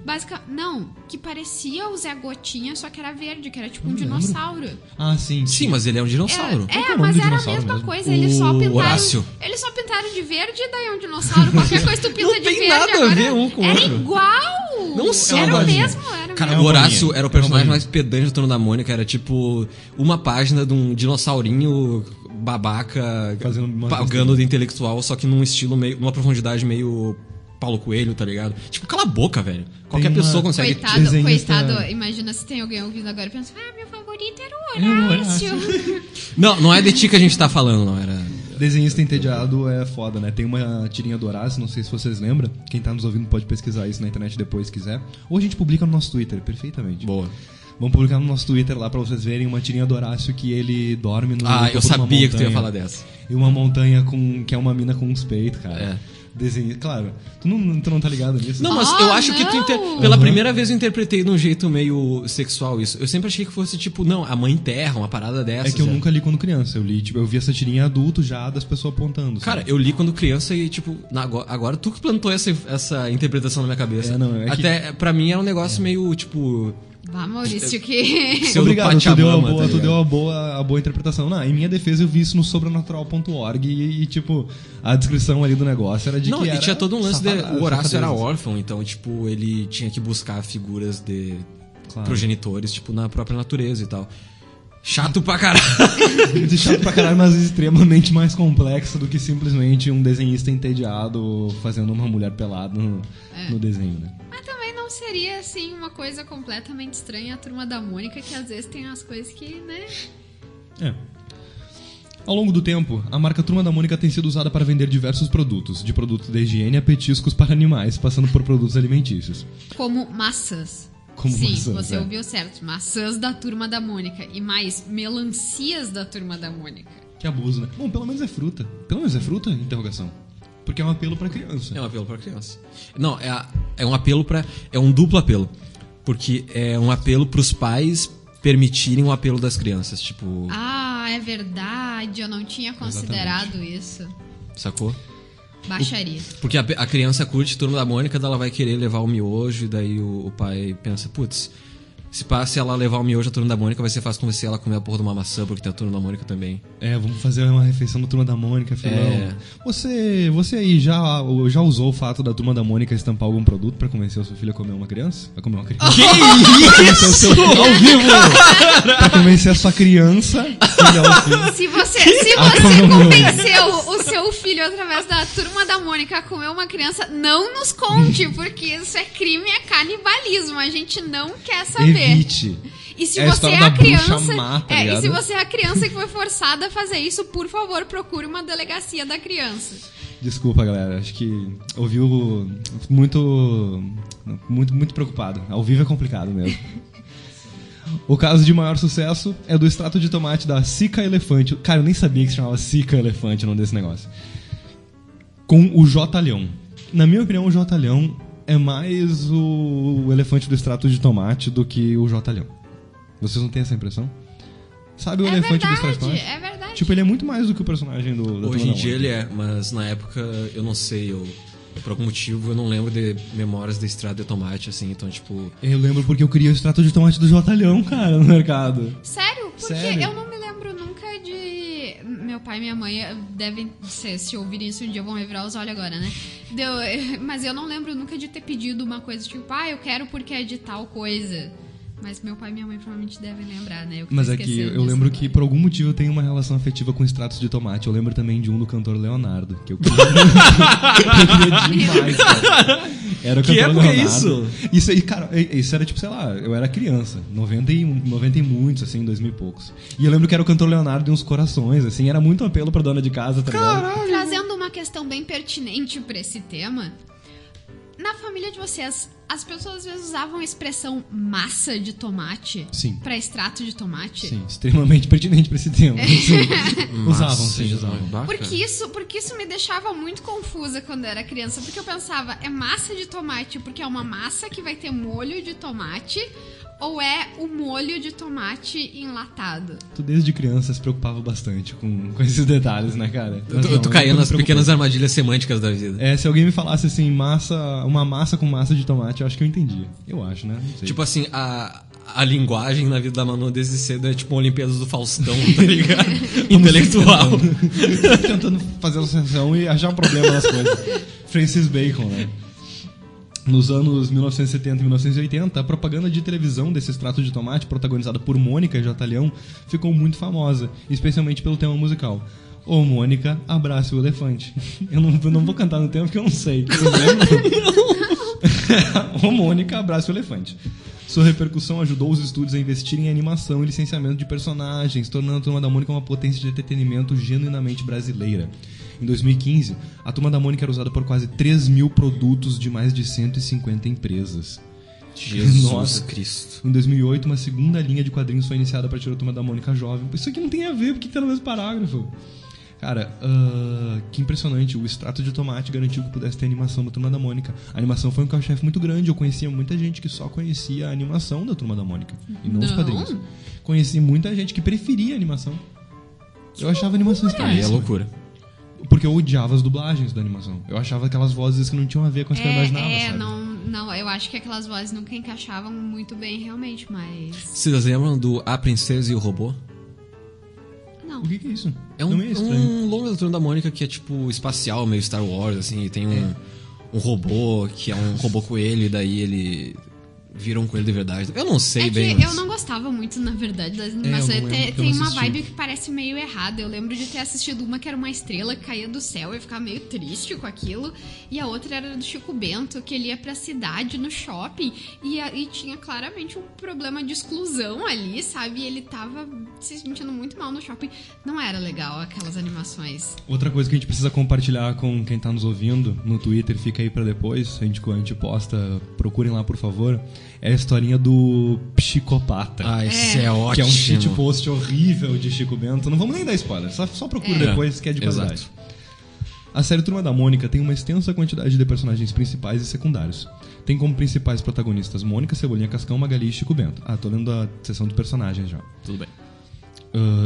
Speaker 4: Não, que parecia o Zé Gotinha, só que era verde, que era tipo um
Speaker 2: Não lembro.
Speaker 4: dinossauro.
Speaker 2: Ah, sim.
Speaker 3: Sim, mas ele é um dinossauro.
Speaker 2: Qual que é o nome
Speaker 4: Mas
Speaker 2: do
Speaker 4: era a
Speaker 2: dinossauro
Speaker 4: mesma
Speaker 2: mesmo?
Speaker 4: coisa, eles só pintaram...
Speaker 3: Horácio.
Speaker 4: Eles só pintaram de verde e daí é um dinossauro. Qualquer coisa tu pinta
Speaker 3: Não
Speaker 4: de
Speaker 3: tem
Speaker 4: verde.
Speaker 3: nada a
Speaker 4: agora
Speaker 3: ver um com o
Speaker 4: era
Speaker 3: outro.
Speaker 4: igual!
Speaker 3: Não são,
Speaker 4: Era o
Speaker 3: Vadinho.
Speaker 4: mesmo, era o
Speaker 3: Cara,
Speaker 4: mesmo.
Speaker 3: o Horácio
Speaker 2: bolinha.
Speaker 3: era o personagem mais pedante do Turno da Mônica. Era tipo uma página de um dinossaurinho babaca
Speaker 2: Fazendo uma
Speaker 3: pagando de intelectual, só que num estilo meio... numa profundidade meio Paulo Coelho, tá ligado? Tipo, cala a boca, velho. Qualquer
Speaker 2: Tem uma-
Speaker 3: pessoa consegue...
Speaker 2: Desenhista-
Speaker 4: Imagina se tem alguém ouvindo agora e pensa, meu favorito era o Horácio.
Speaker 3: Não é de ti que a gente tá falando, não. Era...
Speaker 2: Desenhista entediado é foda, né? Tem uma tirinha do Horácio, não sei se vocês lembram. Quem tá nos ouvindo pode pesquisar isso na internet depois, se quiser. Ou a gente publica no nosso Twitter, perfeitamente.
Speaker 3: Boa.
Speaker 2: Vamos publicar no nosso Twitter lá pra vocês verem uma tirinha do Horácio que ele dorme no
Speaker 3: Ah,
Speaker 2: topo
Speaker 3: eu
Speaker 2: de uma
Speaker 3: sabia que tu ia
Speaker 2: montanha.
Speaker 3: falar dessa.
Speaker 2: E uma montanha que é uma mina com uns peitos, cara.
Speaker 3: É.
Speaker 2: Desenho, claro. Tu não tá ligado nisso?
Speaker 3: Não, mas eu acho que pela primeira vez eu interpretei de um jeito meio sexual isso. Eu sempre achei que fosse tipo, não, a mãe terra, uma parada dessa.
Speaker 2: É que eu nunca li quando criança. Eu vi essa tirinha adulto já das pessoas apontando.
Speaker 3: Cara,
Speaker 2: sabe?
Speaker 3: eu li quando criança e, tipo, agora tu que plantou essa interpretação na minha cabeça. Até, pra mim, era um negócio meio, tipo...
Speaker 4: Vá, Maurício, que...
Speaker 3: Seu
Speaker 2: Obrigado,
Speaker 3: do
Speaker 2: tu deu,
Speaker 3: Pachamama, tá
Speaker 2: tu
Speaker 3: ligado?
Speaker 2: deu a boa interpretação. Não, em minha defesa eu vi isso no sobrenatural.org e, tipo, a descrição ali do negócio era de
Speaker 3: Não,
Speaker 2: que
Speaker 3: e
Speaker 2: era
Speaker 3: tinha todo um lance de... O Horácio era
Speaker 2: safadezas.
Speaker 3: órfão, então, tipo, ele tinha que buscar figuras de
Speaker 2: Claro.
Speaker 3: progenitores, tipo, na própria natureza e tal. Chato pra caralho.
Speaker 2: Chato pra caralho, mas extremamente mais complexa do que simplesmente um desenhista entediado fazendo uma mulher pelada no desenho, né?
Speaker 4: Mas também não seria, assim, uma coisa completamente estranha a Turma da Mônica, que às vezes tem umas coisas que, né...
Speaker 2: É. Ao longo do tempo, a marca Turma da Mônica tem sido usada para vender diversos produtos, de produtos da higiene a petiscos para animais, passando por produtos alimentícios.
Speaker 4: Como maçãs.
Speaker 2: Como
Speaker 4: Sim,
Speaker 2: maçãs,
Speaker 4: você
Speaker 2: é.
Speaker 4: ouviu certo. Maçãs da Turma da Mônica. E mais, melancias da Turma da Mônica.
Speaker 2: Que abuso, né? Bom, pelo menos é fruta. Pelo menos é fruta? Interrogação. Porque é um apelo pra criança.
Speaker 3: É um apelo pra criança. Não, é um apelo pra... É um duplo apelo. Porque é um apelo pros pais permitirem o apelo das crianças. Tipo...
Speaker 4: Ah, é verdade. Eu não tinha considerado isso.
Speaker 3: Sacou?
Speaker 4: Baixaria.
Speaker 3: Porque a criança curte Turma da Mônica, daí ela vai querer levar o miojo, e daí o pai pensa, putz, se ela levar o miojo à Turma da Mônica, vai ser fácil convencer ela a comer a porra de uma maçã, porque tem a Turma da Mônica também.
Speaker 2: É, vamos fazer uma refeição da Turma da Mônica, filhão.
Speaker 3: É.
Speaker 2: Você aí já usou o fato da Turma da Mônica estampar algum produto pra convencer o seu filho a comer uma criança? A comer uma criança? Que isso? Ao vivo! Pra convencer a sua criança...
Speaker 4: Se você convenceu o seu filho através da Turma da Mônica a comer uma criança, não nos conte, porque isso é crime, é canibalismo. A gente não quer saber.
Speaker 2: Evite.
Speaker 4: E se
Speaker 2: É a
Speaker 4: você
Speaker 2: história
Speaker 4: é
Speaker 2: da
Speaker 4: a criança,
Speaker 2: bruxa má, tá
Speaker 4: e
Speaker 2: ligado?
Speaker 4: se você é a criança que foi forçada a fazer isso, por favor, procure uma delegacia da criança.
Speaker 2: Desculpa, galera. Acho que ouviu muito preocupado. Ao vivo é complicado mesmo. O caso de maior sucesso é do extrato de tomate da Sica Elefante. Cara, eu nem sabia que se chamava Sica Elefante o nome desse negócio. Com o J-Leão. Na minha opinião, o J-Leão é mais o elefante do extrato de tomate do que o J-Leão. Vocês não têm essa impressão? Sabe o elefante do extrato de tomate?
Speaker 4: É verdade.
Speaker 2: Tipo, ele é muito mais do que o personagem da
Speaker 3: Hoje
Speaker 2: Turma
Speaker 3: em
Speaker 2: da
Speaker 3: dia
Speaker 2: Mônica.
Speaker 3: ele é, mas na época eu não sei, por algum motivo eu não lembro de memórias da Estrada de Tomate, assim, então tipo...
Speaker 2: Eu lembro porque eu queria o extrato de tomate do J-Leão, cara, no mercado.
Speaker 4: Sério? Porque
Speaker 2: Sério?
Speaker 4: eu não me lembro nunca de... Meu pai e minha mãe devem ser, se ouvirem isso um dia, vão revirar os olhos agora, né? Mas eu não lembro nunca de ter pedido uma coisa tipo, eu quero porque é de tal coisa. Mas meu pai e minha mãe provavelmente devem lembrar, né?
Speaker 2: Mas é que eu lembro que por algum motivo eu tenho uma relação afetiva com extratos de tomate. Eu lembro também de um do cantor Leonardo, que eu queria, eu queria demais, cara. Era o
Speaker 3: Que
Speaker 2: cantor
Speaker 3: época é
Speaker 2: Leonardo.
Speaker 3: isso?
Speaker 2: Isso aí, cara, isso era tipo, sei lá, eu era criança, 90 e muitos, assim, 2000 e poucos. E eu lembro que era o cantor Leonardo e uns corações, assim, era muito apelo pra dona de casa, tá ligado?
Speaker 4: Trazendo uma questão bem pertinente pra esse tema, na família de vocês, as pessoas às vezes usavam a expressão massa de tomate
Speaker 2: Sim.
Speaker 4: pra extrato de tomate?
Speaker 2: Sim, extremamente pertinente pra esse tema. Sim. Usavam, sim,
Speaker 3: Massa,
Speaker 2: usavam.
Speaker 3: baca.
Speaker 4: Porque isso me deixava muito confusa quando eu era criança, porque eu pensava, é massa de tomate porque é uma massa que vai ter molho de tomate, ou é o molho de tomate enlatado?
Speaker 2: Tu desde criança se preocupava bastante com esses detalhes, né, cara?
Speaker 3: Tu caía nas pequenas armadilhas semânticas da vida.
Speaker 2: É, se alguém me falasse assim, uma massa com massa de tomate, eu acho que eu entendia. Eu acho, né? Não sei.
Speaker 3: Tipo assim, a linguagem na vida da Manu desde cedo é tipo Olimpíadas do Faustão, tá ligado? Intelectual.
Speaker 2: Tentando fazer associação e achar um problema nas coisas. Francis Bacon, né? Nos anos 1970 e 1980, a propaganda de televisão desse extrato de tomate, protagonizada por Mônica e J-Leão, ficou muito famosa, especialmente pelo tema musical. Ô Mônica, abrace o elefante. Eu não vou cantar no tema porque eu não sei. Ô Mônica, abrace o elefante. Sua repercussão ajudou os estúdios a investirem em animação e licenciamento de personagens, tornando a Turma da Mônica uma potência de entretenimento genuinamente brasileira. Em 2015, a Turma da Mônica era usada por quase 3 mil produtos de mais de 150 empresas.
Speaker 3: Jesus
Speaker 2: Nossa.
Speaker 3: Cristo.
Speaker 2: Em 2008, uma segunda linha de quadrinhos foi iniciada a partir da Turma da Mônica Jovem. Isso aqui não tem a ver, porque tá no mesmo parágrafo. Cara, que impressionante. O extrato de tomate garantiu que pudesse ter animação da Turma da Mônica. A animação foi um carro-chefe muito grande. Eu conhecia muita gente que só conhecia a animação da Turma da Mônica e não os quadrinhos. Conheci muita gente que preferia a animação. Eu achava a animação
Speaker 3: Aí é
Speaker 2: estranhíssima.
Speaker 3: loucura.
Speaker 2: Porque eu odiava as dublagens da animação. Eu achava aquelas vozes que não tinham a ver com as que eu imaginava, sabe?
Speaker 4: Não, eu acho que aquelas vozes nunca encaixavam muito bem, realmente, mas...
Speaker 3: Vocês lembram do A Princesa e o Robô?
Speaker 4: Não.
Speaker 2: O que é isso?
Speaker 3: É
Speaker 2: Não é estranho.
Speaker 3: um longa da Turma da Mônica que é tipo espacial, meio Star Wars, assim, e tem um robô que é um robô coelho, e daí ele vira um coelho de verdade. Eu não sei
Speaker 4: É
Speaker 3: bem,
Speaker 4: que
Speaker 3: mas...
Speaker 4: eu não gostava muito, na verdade, das
Speaker 2: eu
Speaker 4: animações.
Speaker 2: não lembro, porque eu
Speaker 4: Tem
Speaker 2: não
Speaker 4: uma
Speaker 2: assisti.
Speaker 4: vibe que parece meio errada. Eu lembro de ter assistido uma que era uma estrela que caía do céu e eu ficava meio triste com aquilo. E a outra era do Chico Bento, que ele ia pra cidade, no shopping, e tinha claramente um problema de exclusão ali, sabe? E ele tava se sentindo muito mal no shopping. Não era legal aquelas animações.
Speaker 2: Outra coisa que a gente precisa compartilhar com quem tá nos ouvindo no Twitter, fica aí pra depois, a gente posta, procurem lá por favor, é a historinha do Psicopata.
Speaker 3: Ah, esse é ótimo.
Speaker 2: Que é um shitpost horrível de Chico Bento. Não vamos nem dar spoiler, só procura depois, que é de qualidade.
Speaker 3: Exato.
Speaker 2: A série Turma da Mônica tem uma extensa quantidade de personagens principais e secundários. Tem como principais protagonistas Mônica, Cebolinha, Cascão, Magali e Chico Bento. Ah, tô lendo a seção de personagens já.
Speaker 3: Tudo bem.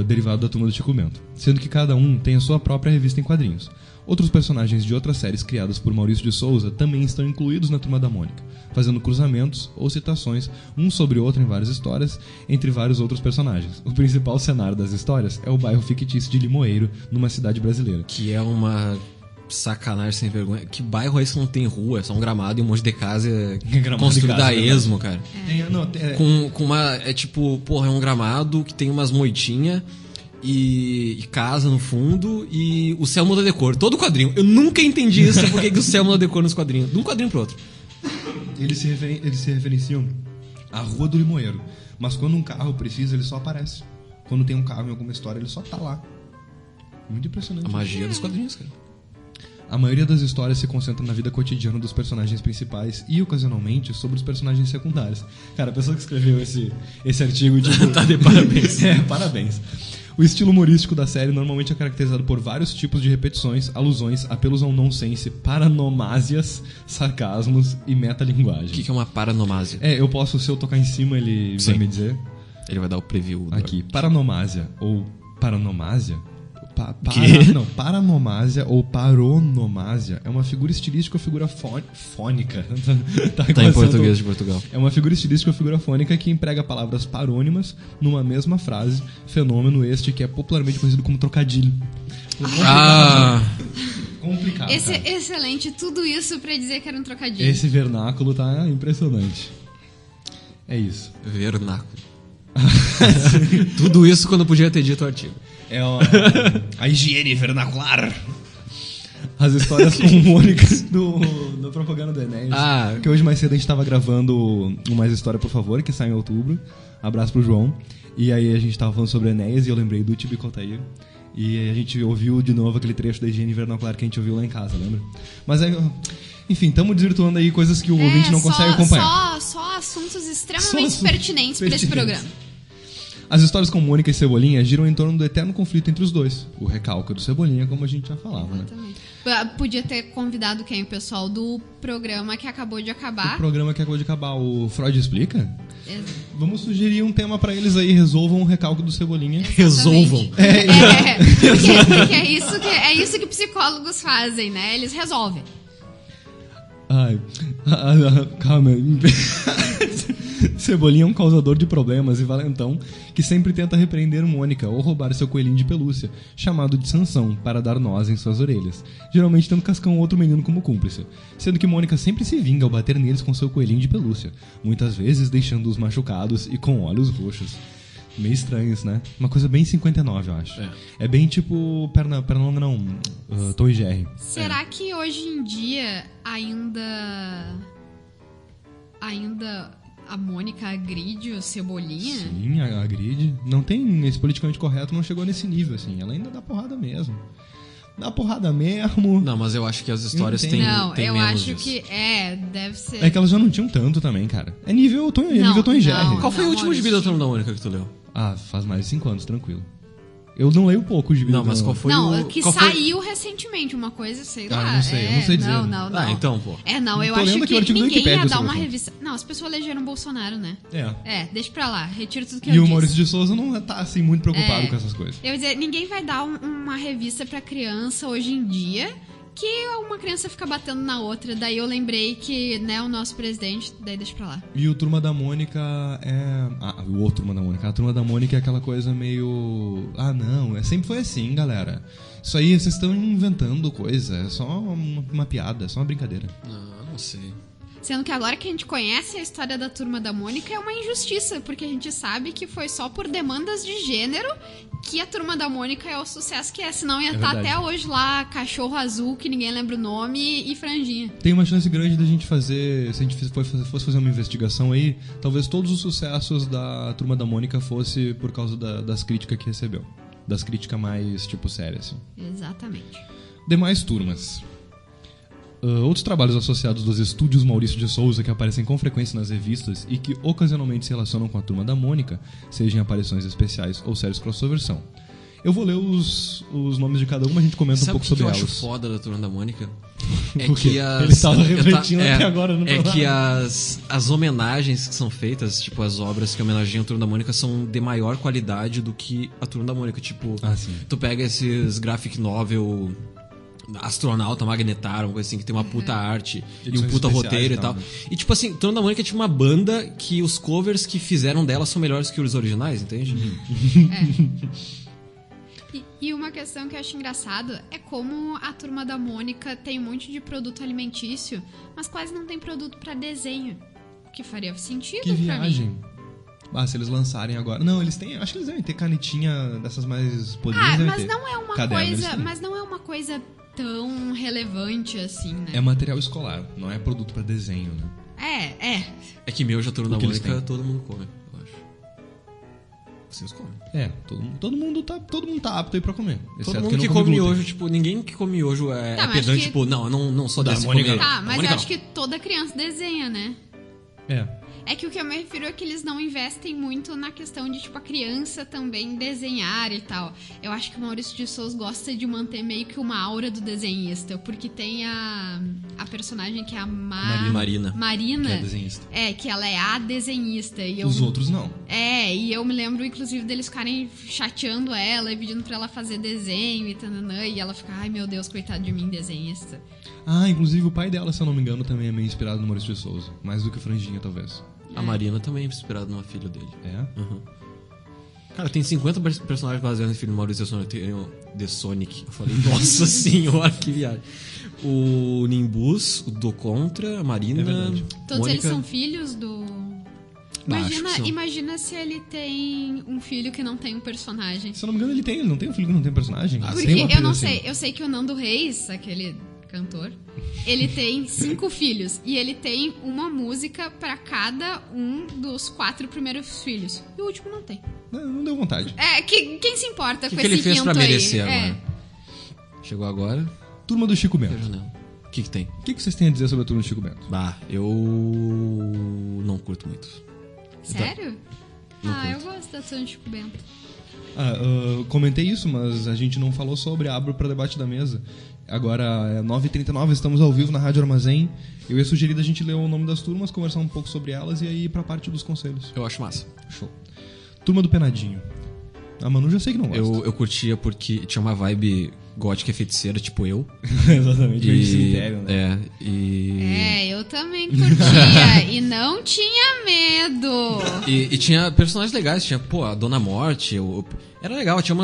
Speaker 2: Derivado da Turma do Chico Bento. Sendo que cada um tem a sua própria revista em quadrinhos. Outros personagens de outras séries criadas por Maurício de Souza também estão incluídos na Turma da Mônica, fazendo cruzamentos ou citações um sobre o outro em várias histórias, entre vários outros personagens. O principal cenário das histórias é o bairro fictício de Limoeiro, numa cidade brasileira.
Speaker 3: Que é uma sacanagem sem vergonha. Que bairro é esse que não tem rua? É só um gramado e um monte de casa
Speaker 2: Gramado
Speaker 3: construída
Speaker 2: de casa,
Speaker 3: a esmo, cara. Com uma... É tipo, porra, é um gramado que tem umas moitinhas e casa no fundo e o céu muda de cor. Todo quadrinho. Eu nunca entendi isso, por que o céu muda de cor nos quadrinhos. De um quadrinho pro outro.
Speaker 2: Eles se referenciam à Rua do Limoeiro, mas quando um carro precisa, ele só aparece. Quando tem um carro em alguma história, ele só tá lá. Muito impressionante.
Speaker 3: A magia dos quadrinhos, cara.
Speaker 2: A maioria das histórias se concentra na vida cotidiana dos personagens principais e, ocasionalmente, sobre os personagens secundários. Cara, a pessoa que escreveu esse artigo... Tipo,
Speaker 3: Tá de parabéns.
Speaker 2: Parabéns. O estilo humorístico da série normalmente é caracterizado por vários tipos de repetições, alusões, apelos ao nonsense, paranomásias, sarcasmos e metalinguagem.
Speaker 3: O que é uma paranomásia?
Speaker 2: Eu posso, se eu tocar em cima, ele vai me dizer...
Speaker 3: Ele vai dar o preview.
Speaker 2: Aqui, paranomásia ou paranomásia...
Speaker 3: Que?
Speaker 2: Não, paranomásia ou paronomásia é uma figura estilística ou figura fônica.
Speaker 3: Tá em português de Portugal.
Speaker 2: É uma figura estilística ou figura fônica que emprega palavras parônimas numa mesma frase, fenômeno este que é popularmente conhecido como trocadilho. Complicado, cara.
Speaker 4: Excelente, tudo isso pra dizer que era um trocadilho.
Speaker 2: Esse vernáculo tá impressionante. É isso.
Speaker 3: Vernáculo. Tudo isso quando podia ter dito o artigo.
Speaker 2: É a higiene vernacular. As histórias com Mônica da propaganda do Enéas. Que hoje mais cedo a gente tava gravando o Mais História, por favor, que sai em outubro. Abraço pro João. E aí a gente tava falando sobre Enéas e eu lembrei do Tibi Altair. E a gente ouviu de novo aquele trecho da higiene vernacular que a gente ouviu lá em casa, lembra? Mas aí, enfim, estamos desvirtuando aí coisas que o ouvinte não consegue acompanhar.
Speaker 4: Só assuntos extremamente pertinentes pra esse programa.
Speaker 2: As histórias com Mônica e Cebolinha giram em torno do eterno conflito entre os dois. O recalque do Cebolinha, como a gente já falava, né?
Speaker 4: Podia ter convidado quem? O pessoal do programa que acabou de acabar.
Speaker 2: O programa que acabou de acabar, o Freud Explica? Vamos sugerir um tema pra eles aí, resolvam o recalque do Cebolinha.
Speaker 3: Resolvam.
Speaker 4: Porque é isso que psicólogos fazem, né? Eles resolvem.
Speaker 2: Ai, calma. Cebolinha é um causador de problemas e valentão que sempre tenta repreender Mônica ou roubar seu coelhinho de pelúcia, chamado de Sansão, para dar nós em suas orelhas, geralmente tendo Cascão ou outro menino como cúmplice, sendo que Mônica sempre se vinga ao bater neles com seu coelhinho de pelúcia, muitas vezes deixando-os machucados e com olhos roxos. Meio estranhos, né? Uma coisa bem 59, eu acho. É bem tipo Pernalonga não, Tom e Jerry.
Speaker 4: Será que hoje em dia ainda a Mônica agride o Cebolinha?
Speaker 2: Sim, agride. Não tem esse politicamente correto, não chegou nesse nível, assim. Ela ainda dá porrada mesmo. Dá porrada mesmo.
Speaker 3: Não, mas eu acho que as histórias têm
Speaker 4: Não,
Speaker 3: tem
Speaker 4: eu
Speaker 3: menos
Speaker 4: acho
Speaker 3: disso.
Speaker 4: que deve ser.
Speaker 2: É que elas já não tinham tanto também, cara. É nível Tom e Jerry.
Speaker 3: Qual foi o último gibi da Turma da Mônica que tu leu?
Speaker 2: Faz mais de 5 anos, tranquilo. Eu não leio pouco o gibi.
Speaker 3: Não, mas qual foi o...
Speaker 4: que saiu recentemente, uma coisa, sei lá.
Speaker 2: Eu não sei dizer.
Speaker 4: Não.
Speaker 3: Então, pô.
Speaker 4: Eu
Speaker 2: Tô
Speaker 4: acho
Speaker 2: lendo aqui o
Speaker 4: que
Speaker 2: artigo do
Speaker 4: ninguém ia
Speaker 2: Wikipédia
Speaker 4: dar uma
Speaker 2: sobre o
Speaker 4: revista... Não, as pessoas elegeram o Bolsonaro, né? Deixa pra lá, retiro tudo que eu
Speaker 2: disse. E
Speaker 4: disse.
Speaker 2: o Maurício de Souza não tá, assim, muito preocupado com essas coisas.
Speaker 4: Eu ia dizer, ninguém vai dar uma revista pra criança hoje em dia que uma criança fica batendo na outra. Daí eu lembrei que, né, o nosso presidente, daí deixa pra lá.
Speaker 2: E o Turma da Mônica é... o outro Turma da Mônica. A Turma da Mônica é aquela coisa meio... não, sempre foi assim, galera. Isso aí, vocês estão inventando coisa. É só uma piada, é só uma brincadeira.
Speaker 3: Não sei.
Speaker 4: Sendo que agora que a gente conhece a história da Turma da Mônica, é uma injustiça, porque a gente sabe que foi só por demandas de gênero que a Turma da Mônica é o sucesso que é. Senão ia estar
Speaker 2: verdade.
Speaker 4: até hoje lá, Cachorro Azul, que ninguém lembra o nome, e Franjinha.
Speaker 2: Tem uma chance grande da gente fazer, se a gente fosse fazer uma investigação aí, talvez todos os sucessos da Turma da Mônica fosse por causa das críticas que recebeu. Das críticas mais, tipo, sérias, assim.
Speaker 4: Exatamente.
Speaker 2: Demais turmas. Outros trabalhos associados dos estúdios Maurício de Souza que aparecem com frequência nas revistas e que ocasionalmente se relacionam com a Turma da Mônica, seja em aparições especiais ou séries crossover são. Eu vou ler os nomes de cada uma, a gente comenta um pouco sobre
Speaker 3: Sabe o
Speaker 2: elas.
Speaker 3: que eu acho foda da Turma da Mônica? É
Speaker 2: O quê?
Speaker 3: que as...
Speaker 2: Ele tava refletindo até agora no
Speaker 3: É
Speaker 2: programa.
Speaker 3: que as homenagens que são feitas, tipo, as obras que homenageiam a Turma da Mônica são de maior qualidade do que a Turma da Mônica. Tipo,
Speaker 2: sim.
Speaker 3: tu pega esses graphic novel... Astronauta, Magnetar, uma coisa assim, que tem uma puta arte e um
Speaker 2: Edições
Speaker 3: puta
Speaker 2: especiais
Speaker 3: roteiro e
Speaker 2: e tal,
Speaker 3: tal.
Speaker 2: né?
Speaker 3: E tipo assim, Turma da Mônica é tipo uma banda que os covers que fizeram dela são melhores que os originais, entende?
Speaker 4: E uma questão que eu acho engraçado é como a Turma da Mônica tem um monte de produto alimentício, mas quase não tem produto pra desenho. O que faria sentido
Speaker 2: Que
Speaker 4: pra mim.
Speaker 2: viagem. Se eles lançarem agora. Não, eles têm. Acho que eles devem ter canetinha dessas mais podrinhas. devem
Speaker 4: Mas
Speaker 2: ter.
Speaker 4: não é uma
Speaker 2: Caderno, eles
Speaker 4: coisa.
Speaker 2: têm.
Speaker 4: Mas não é uma coisa tão relevante assim, né?
Speaker 2: É material escolar, não é produto pra desenho, né?
Speaker 3: É que meu já Turma da
Speaker 2: que eles
Speaker 3: Mônica
Speaker 2: têm?
Speaker 3: todo mundo come, eu acho. Vocês comem.
Speaker 2: Todo mundo tá apto aí pra comer.
Speaker 3: Todo
Speaker 2: exceto
Speaker 3: mundo
Speaker 2: quem
Speaker 3: que
Speaker 2: não
Speaker 3: come
Speaker 2: glúten.
Speaker 3: miojo, tipo, ninguém que come miojo é
Speaker 4: Tá, mas
Speaker 3: pedante,
Speaker 4: que-
Speaker 3: tipo, não sou
Speaker 2: Da
Speaker 3: desse
Speaker 2: Mônica
Speaker 3: comer.
Speaker 2: não.
Speaker 4: Tá, mas
Speaker 3: Mônica
Speaker 4: eu acho
Speaker 3: não.
Speaker 4: que toda criança desenha, né? É que o que eu me refiro é que eles não investem muito na questão de, tipo, a criança também desenhar e tal. Eu acho que o Maurício de Souza gosta de manter meio que uma aura do desenhista, porque tem a personagem que é a
Speaker 3: Marina.
Speaker 4: Marina.
Speaker 2: Que é desenhista.
Speaker 4: Que ela é a desenhista. E
Speaker 2: Os outros não.
Speaker 4: e eu me lembro, inclusive, deles ficarem chateando ela e pedindo pra ela fazer desenho e tananã, e ela fica, ai meu Deus, coitado de mim, desenhista.
Speaker 2: Inclusive o pai dela, se eu não me engano, também é meio inspirado no Maurício de Souza. Mais do que o Franjinha, talvez.
Speaker 3: A Marina também é inspirada numa filha dele.
Speaker 2: É?
Speaker 3: Uhum. Cara, tem 50 personagens baseados no filho do Maurício de Sonic. Eu falei, nossa senhora, que viagem. O Nimbus, o Do Contra, a Marina.
Speaker 2: É verdade.
Speaker 4: Todos
Speaker 3: Mônica.
Speaker 4: eles são filhos do...
Speaker 3: Acho que são.
Speaker 4: Imagina se ele tem um filho que não tem um personagem.
Speaker 2: Se eu não me engano, ele não tem um filho que não tem personagem?
Speaker 4: Porque
Speaker 2: Tem uma
Speaker 4: eu
Speaker 2: coisa
Speaker 4: não
Speaker 2: assim.
Speaker 4: sei, eu sei que o Nando Reis, aquele cantor, ele tem 5 filhos. E ele tem uma música pra cada um dos 4 primeiros filhos. E o último não tem.
Speaker 2: Não deu vontade.
Speaker 4: Quem se importa
Speaker 3: O
Speaker 4: com
Speaker 3: que
Speaker 4: esse
Speaker 3: ele fez pra
Speaker 4: quinto aí?
Speaker 3: merecer agora? Chegou agora,
Speaker 2: Turma do Chico
Speaker 3: veja a
Speaker 2: Bento.
Speaker 3: janela. O que tem?
Speaker 2: O que vocês têm a dizer sobre a Turma do Chico Bento?
Speaker 3: Eu não curto muito.
Speaker 4: Sério?
Speaker 3: Não
Speaker 4: Eu gosto da Turma de Chico Bento.
Speaker 2: Comentei isso, mas a gente não falou sobre. Abro para debate da mesa. Agora é 9h39, estamos ao vivo na Rádio Armazém. Eu ia sugerir da gente ler o nome das turmas, conversar um pouco sobre elas e aí ir pra parte dos conselhos.
Speaker 3: Eu acho massa.
Speaker 2: Show. Turma do Penadinho. A Manu já sei que não gosta.
Speaker 3: Eu curtia porque tinha uma vibe gótica e feiticeira, tipo eu.
Speaker 2: Exatamente, meio de cemitério, né?
Speaker 4: Eu também curtia. E não tinha medo.
Speaker 3: E tinha personagens legais, tinha, a Dona Morte. Era legal, tinha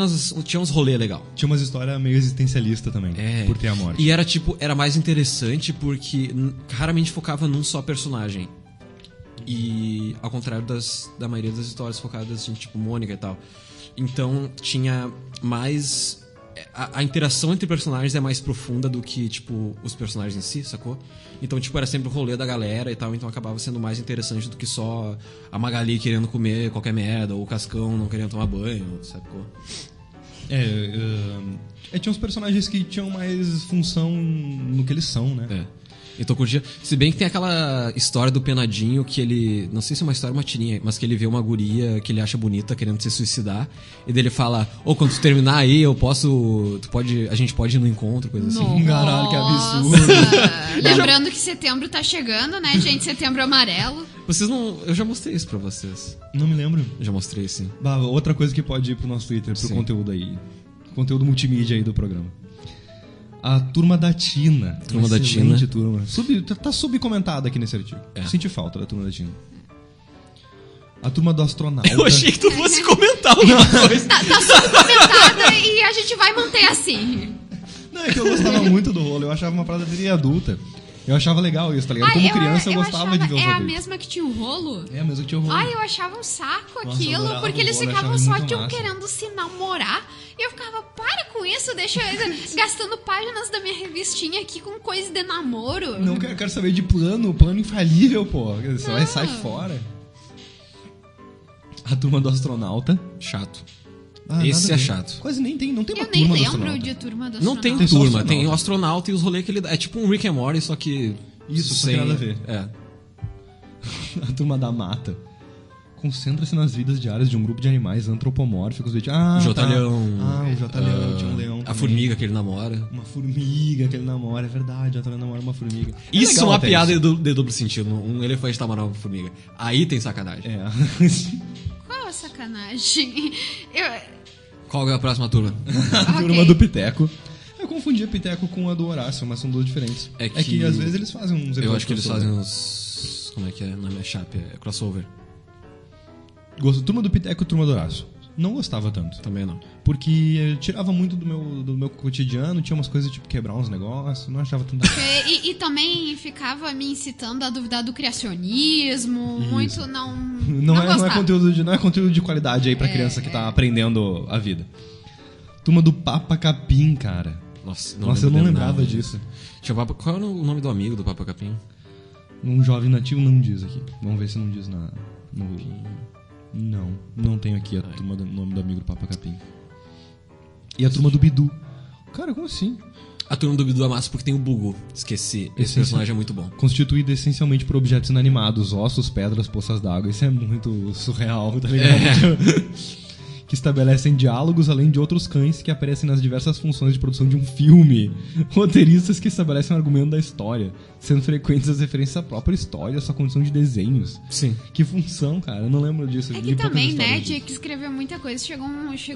Speaker 3: uns rolê legal.
Speaker 2: Tinha umas histórias meio existencialista também, por ter a morte.
Speaker 3: E era mais interessante porque raramente focava num só personagem. E ao contrário da maioria das histórias focadas em, tipo, Mônica e tal. Então tinha mais... A interação entre personagens é mais profunda do que, tipo, os personagens em si, sacou? Então, tipo, era sempre o rolê da galera e tal, então acabava sendo mais interessante do que só a Magali querendo comer qualquer merda, ou o Cascão não querendo tomar banho, sacou?
Speaker 2: Tinha uns personagens que tinham mais função no que eles são, né?
Speaker 3: Então curtia. Se bem que tem aquela história do Penadinho que ele... Não sei se é uma história ou uma tirinha, mas que ele vê uma guria que ele acha bonita querendo se suicidar. E daí ele fala, quando tu terminar aí, a gente pode ir no encontro, coisa assim.
Speaker 2: Caralho, que absurdo.
Speaker 4: Lembrando que setembro tá chegando, né, gente? Setembro amarelo.
Speaker 3: Vocês não... Eu já mostrei isso pra vocês.
Speaker 2: Não me lembro.
Speaker 3: Eu já mostrei, sim.
Speaker 2: Outra coisa que pode ir pro nosso Twitter, pro
Speaker 3: Sim.
Speaker 2: conteúdo aí. Conteúdo multimídia aí do programa. A Turma da Tina.
Speaker 3: Turma da
Speaker 2: Excelente
Speaker 3: Tina.
Speaker 2: turma. Tá subcomentada aqui nesse artigo. Senti falta da Turma da Tina. A Turma do Astronauta.
Speaker 3: Eu achei que tu fosse comentar alguma coisa.
Speaker 4: Tá subcomentada e a gente vai manter assim.
Speaker 2: Não, é que eu gostava muito do rolo. Eu achava uma parada dele adulta. Eu achava legal isso, tá ligado? Como criança eu gostava
Speaker 4: achava,
Speaker 2: de ver os
Speaker 4: É a
Speaker 2: adultos.
Speaker 4: mesma que tinha o rolo?
Speaker 2: É a mesma que tinha o rolo.
Speaker 4: Ai, eu achava um saco
Speaker 2: Nossa, eu
Speaker 4: aquilo,
Speaker 2: adorava
Speaker 4: porque
Speaker 2: o
Speaker 4: eles
Speaker 2: rolo,
Speaker 4: ficavam
Speaker 2: achava
Speaker 4: só
Speaker 2: muito massa.
Speaker 4: querendo se namorar. E eu ficava, para com isso, deixa eu gastando páginas da minha revistinha aqui com coisa de namoro.
Speaker 2: Não quero saber de plano infalível, pô. Você vai sair fora. A turma do astronauta.
Speaker 3: Chato.
Speaker 2: Ah,
Speaker 3: Esse
Speaker 2: nada a
Speaker 3: é
Speaker 2: ver.
Speaker 3: chato.
Speaker 2: Quase nem tem, não tem uma
Speaker 4: Eu nem
Speaker 2: turma do
Speaker 4: lembro
Speaker 2: astronauta.
Speaker 4: de turma do
Speaker 3: Não
Speaker 4: astronauta.
Speaker 3: tem
Speaker 2: Tem só
Speaker 3: turma,
Speaker 2: astronauta.
Speaker 3: tem o astronauta e os rolês que ele dá. É tipo um Rick and Morty, só que...
Speaker 2: Isso, só que nada a ver.
Speaker 3: É.
Speaker 2: A turma da mata. Concentra-se nas vidas diárias de um grupo de animais antropomórficos.
Speaker 3: Jotalhão.
Speaker 2: O Jotalhão, tinha um leão
Speaker 3: A
Speaker 2: também.
Speaker 3: formiga que ele namora.
Speaker 2: Uma formiga que ele namora, é verdade. O Jotalhão namora uma formiga.
Speaker 3: Isso é
Speaker 2: legal
Speaker 3: uma
Speaker 2: até
Speaker 3: piada
Speaker 2: isso.
Speaker 3: de duplo sentido. Um elefante namorar uma formiga. Aí tem sacanagem.
Speaker 2: É.
Speaker 4: Qual a sacanagem?
Speaker 3: Qual é a próxima turma?
Speaker 2: A turma
Speaker 4: Ok.
Speaker 2: do Piteco. Eu confundia Piteco com a do Horácio, mas são duas diferentes.
Speaker 3: É
Speaker 2: É que
Speaker 3: que
Speaker 2: às vezes eles fazem uns
Speaker 3: Eu
Speaker 2: episódios
Speaker 3: acho que eles
Speaker 2: crossover.
Speaker 3: fazem uns... Como é que é? Na minha chapa é crossover.
Speaker 2: Turma do Piteco e Turma do Horácio. Não gostava tanto.
Speaker 3: Também não.
Speaker 2: Porque tirava muito do meu cotidiano, tinha umas coisas tipo quebrar uns negócios, não achava tanta.
Speaker 4: E também ficava me incitando a duvidar do criacionismo, muito
Speaker 2: Não é
Speaker 4: gostava.
Speaker 2: conteúdo de qualidade aí pra criança que tá aprendendo a vida. Turma do Papa Capim, cara.
Speaker 3: Nossa,
Speaker 2: Nossa, eu não
Speaker 3: lembro
Speaker 2: lembrava
Speaker 3: nada
Speaker 2: disso.
Speaker 3: Tinha o Papa... Qual era o nome do amigo do Papa Capim?
Speaker 2: Um jovem nativo não diz aqui. Vamos ver se não diz no... Não tenho aqui a turma do nome do amigo do Papa Capim. E a turma do Bidu. Cara, como assim?
Speaker 3: A turma do Bidu é massa porque tem o Bugu. Esqueci. Esse personagem é muito bom.
Speaker 2: Constituído essencialmente por objetos inanimados, ossos, pedras, poças d'água. Isso é muito surreal, tá ligado? Que estabelecem diálogos além de outros cães que aparecem nas diversas funções de produção de um filme. Roteiristas que estabelecem o argumento da história, sendo frequentes as referências à própria história, à sua condição de desenhos.
Speaker 3: Sim.
Speaker 2: Que função, cara? Eu não lembro disso.
Speaker 4: É
Speaker 2: li
Speaker 4: que
Speaker 2: poucas
Speaker 4: também,
Speaker 2: histórias
Speaker 4: né,
Speaker 2: disso.
Speaker 4: tinha que escrever muita coisa. Chega